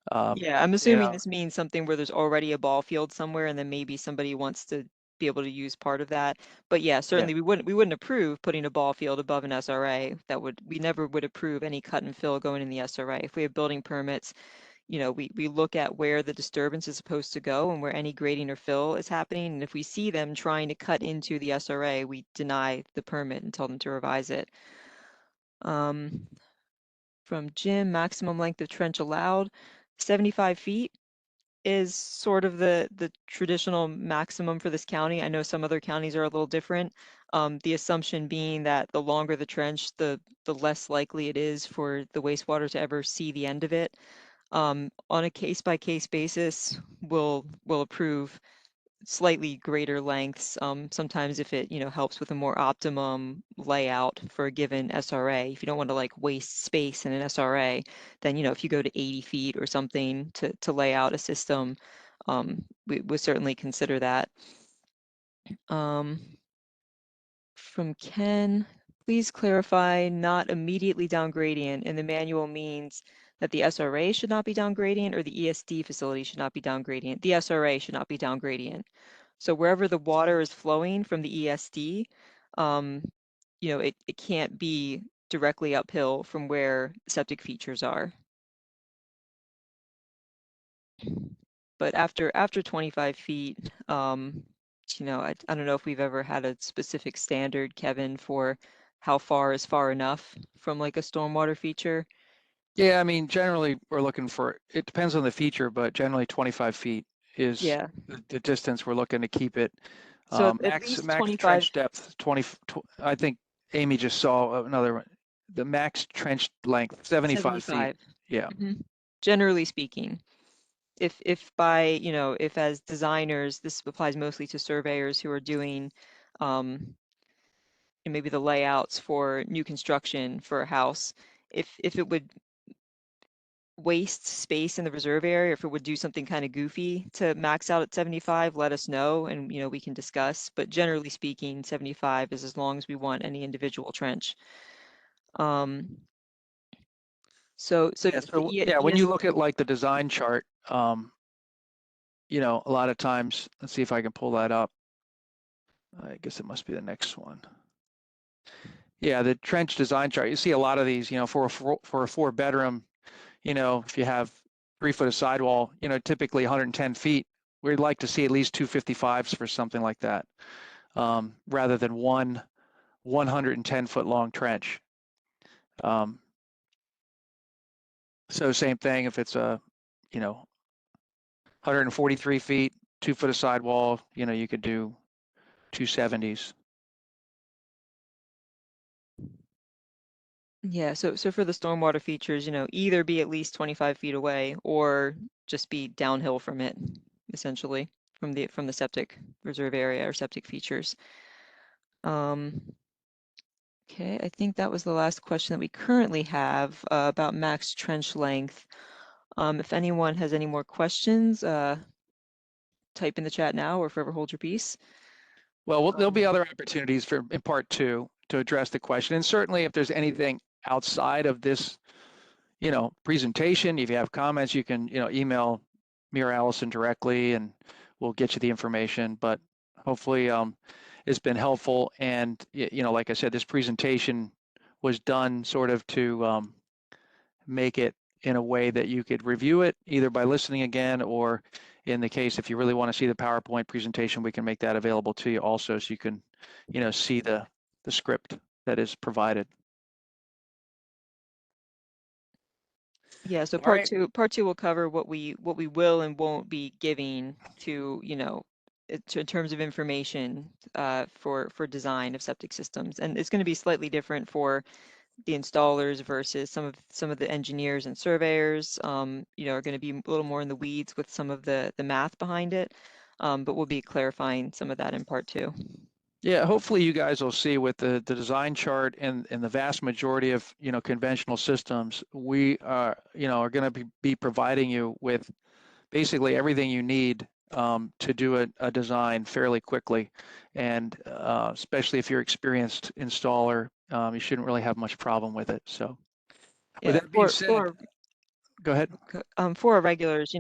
I'm
You
assuming
know,
this means something where there's already a ball field somewhere and then maybe somebody wants to be able to use part of that. But yeah,
yeah,
certainly we wouldn't approve putting a ball field above an SRA. We never would approve any cut and fill going in the SRA. If we have building permits, you know, we look at where the disturbance is supposed to go and where any grading or fill is happening. And if we see them trying to cut into the SRA, we deny the permit and tell them to revise it. From Jim, maximum length of trench allowed, 75 feet is sort of the traditional maximum for this county. I know some other counties are a little different. The assumption being that the longer the trench, the less likely it is for the wastewater to ever see the end of it. On a case-by-case basis, we'll approve slightly greater lengths. Sometimes if it, helps with a more optimum layout for a given SRA, if you don't want to like waste space in an SRA, then, if you go to 80 feet or something to lay out a system, we would certainly consider that. From Ken, please clarify not immediately down gradient in the manual means that the SRA should not be down gradient or the ESD facility should not be down gradient. The SRA should not be down gradient. So wherever the water is flowing from the ESD, it can't be directly uphill from where septic features are. But after 25 feet, I don't know if we've ever had a specific standard, Kevin, for how far is far enough from like a stormwater feature.
Yeah, I mean, generally we're looking for, it depends on the feature, but generally 25 feet is
Yeah.
the distance we're looking to keep it.
So at
Max
least
max
25.
trench depth, I think Amy just saw another one. The max trench length, 75 feet.
75.
Yeah.
Mhm. Generally speaking, if by, if as designers, this applies mostly to surveyors who are doing maybe the layouts for new construction for a house, if it would waste space in the reserve area, if it would do something kind of goofy to max out at 75, let us know and we can discuss. But generally speaking, 75 is as long as we want any individual trench. So
Yeah,
the
so yeah, when you look at like the design chart, a lot of times, let's see if I can pull that up. I guess it must be the next one. Yeah, the trench design chart. You see a lot of these, for a 4-bedroom, if you have 3 foot of sidewall, typically 110 feet. We'd like to see at least 255s for something like that, rather than one 110-foot long trench. So same thing if it's a, 143 feet, 2 foot of sidewall, you could do 270s.
Yeah, so for the stormwater features, either be at least 25 feet away or just be downhill from it, essentially, from the septic reserve area or septic features. Okay, I think that was the last question that we currently have about max trench length. If anyone has any more questions, type in the chat now or forever hold your peace.
Well, there'll be other opportunities in part 2 to address the question. And certainly if there's anything outside of this, presentation, if you have comments, you can, email me or Allison directly and we'll get you the information. But hopefully it's been helpful. And, like I said, this presentation was done sort of to make it in a way that you could review it either by listening again, or in the case, if you really want to see the PowerPoint presentation, we can make that available to you also so you can, see the script that is provided.
Yeah, so
All right.
part two will cover what we will and won't be giving to, in terms of information for design of septic systems. And it's going to be slightly different for the installers versus some of the engineers and surveyors, are going to be a little more in the weeds with some of the math behind it. But we'll be clarifying some of that in part 2.
Yeah, hopefully you guys will see with the design chart and the vast majority of, conventional systems, we are, are going to be providing you with basically everything you need to do a design fairly quickly. And especially if you're experienced installer, you shouldn't really have much problem with it. So with
Yeah,
that being said, go ahead.
for our regulars,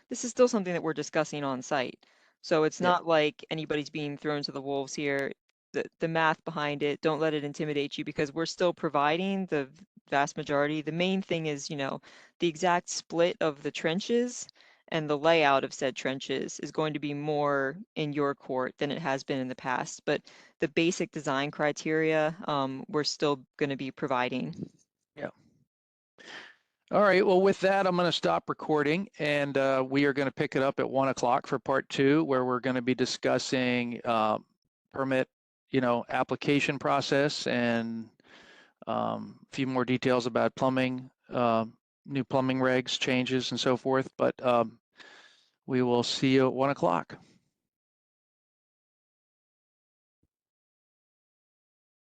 this is still something that we're discussing on site. So it's
Yeah.
not like anybody's being thrown to the wolves here. The math behind it, don't let it intimidate you because we're still providing the vast majority. The main thing is, the exact split of the trenches and the layout of said trenches is going to be more in your court than it has been in the past. But the basic design criteria, we're still going to be providing.
Yeah. All right, well, with that, I'm going to stop recording, and we are going to pick it up at 1 o'clock for part 2, where we're going to be discussing permit, application process and a few more details about plumbing, new plumbing regs, changes, and so forth. But we will see you at 1 o'clock.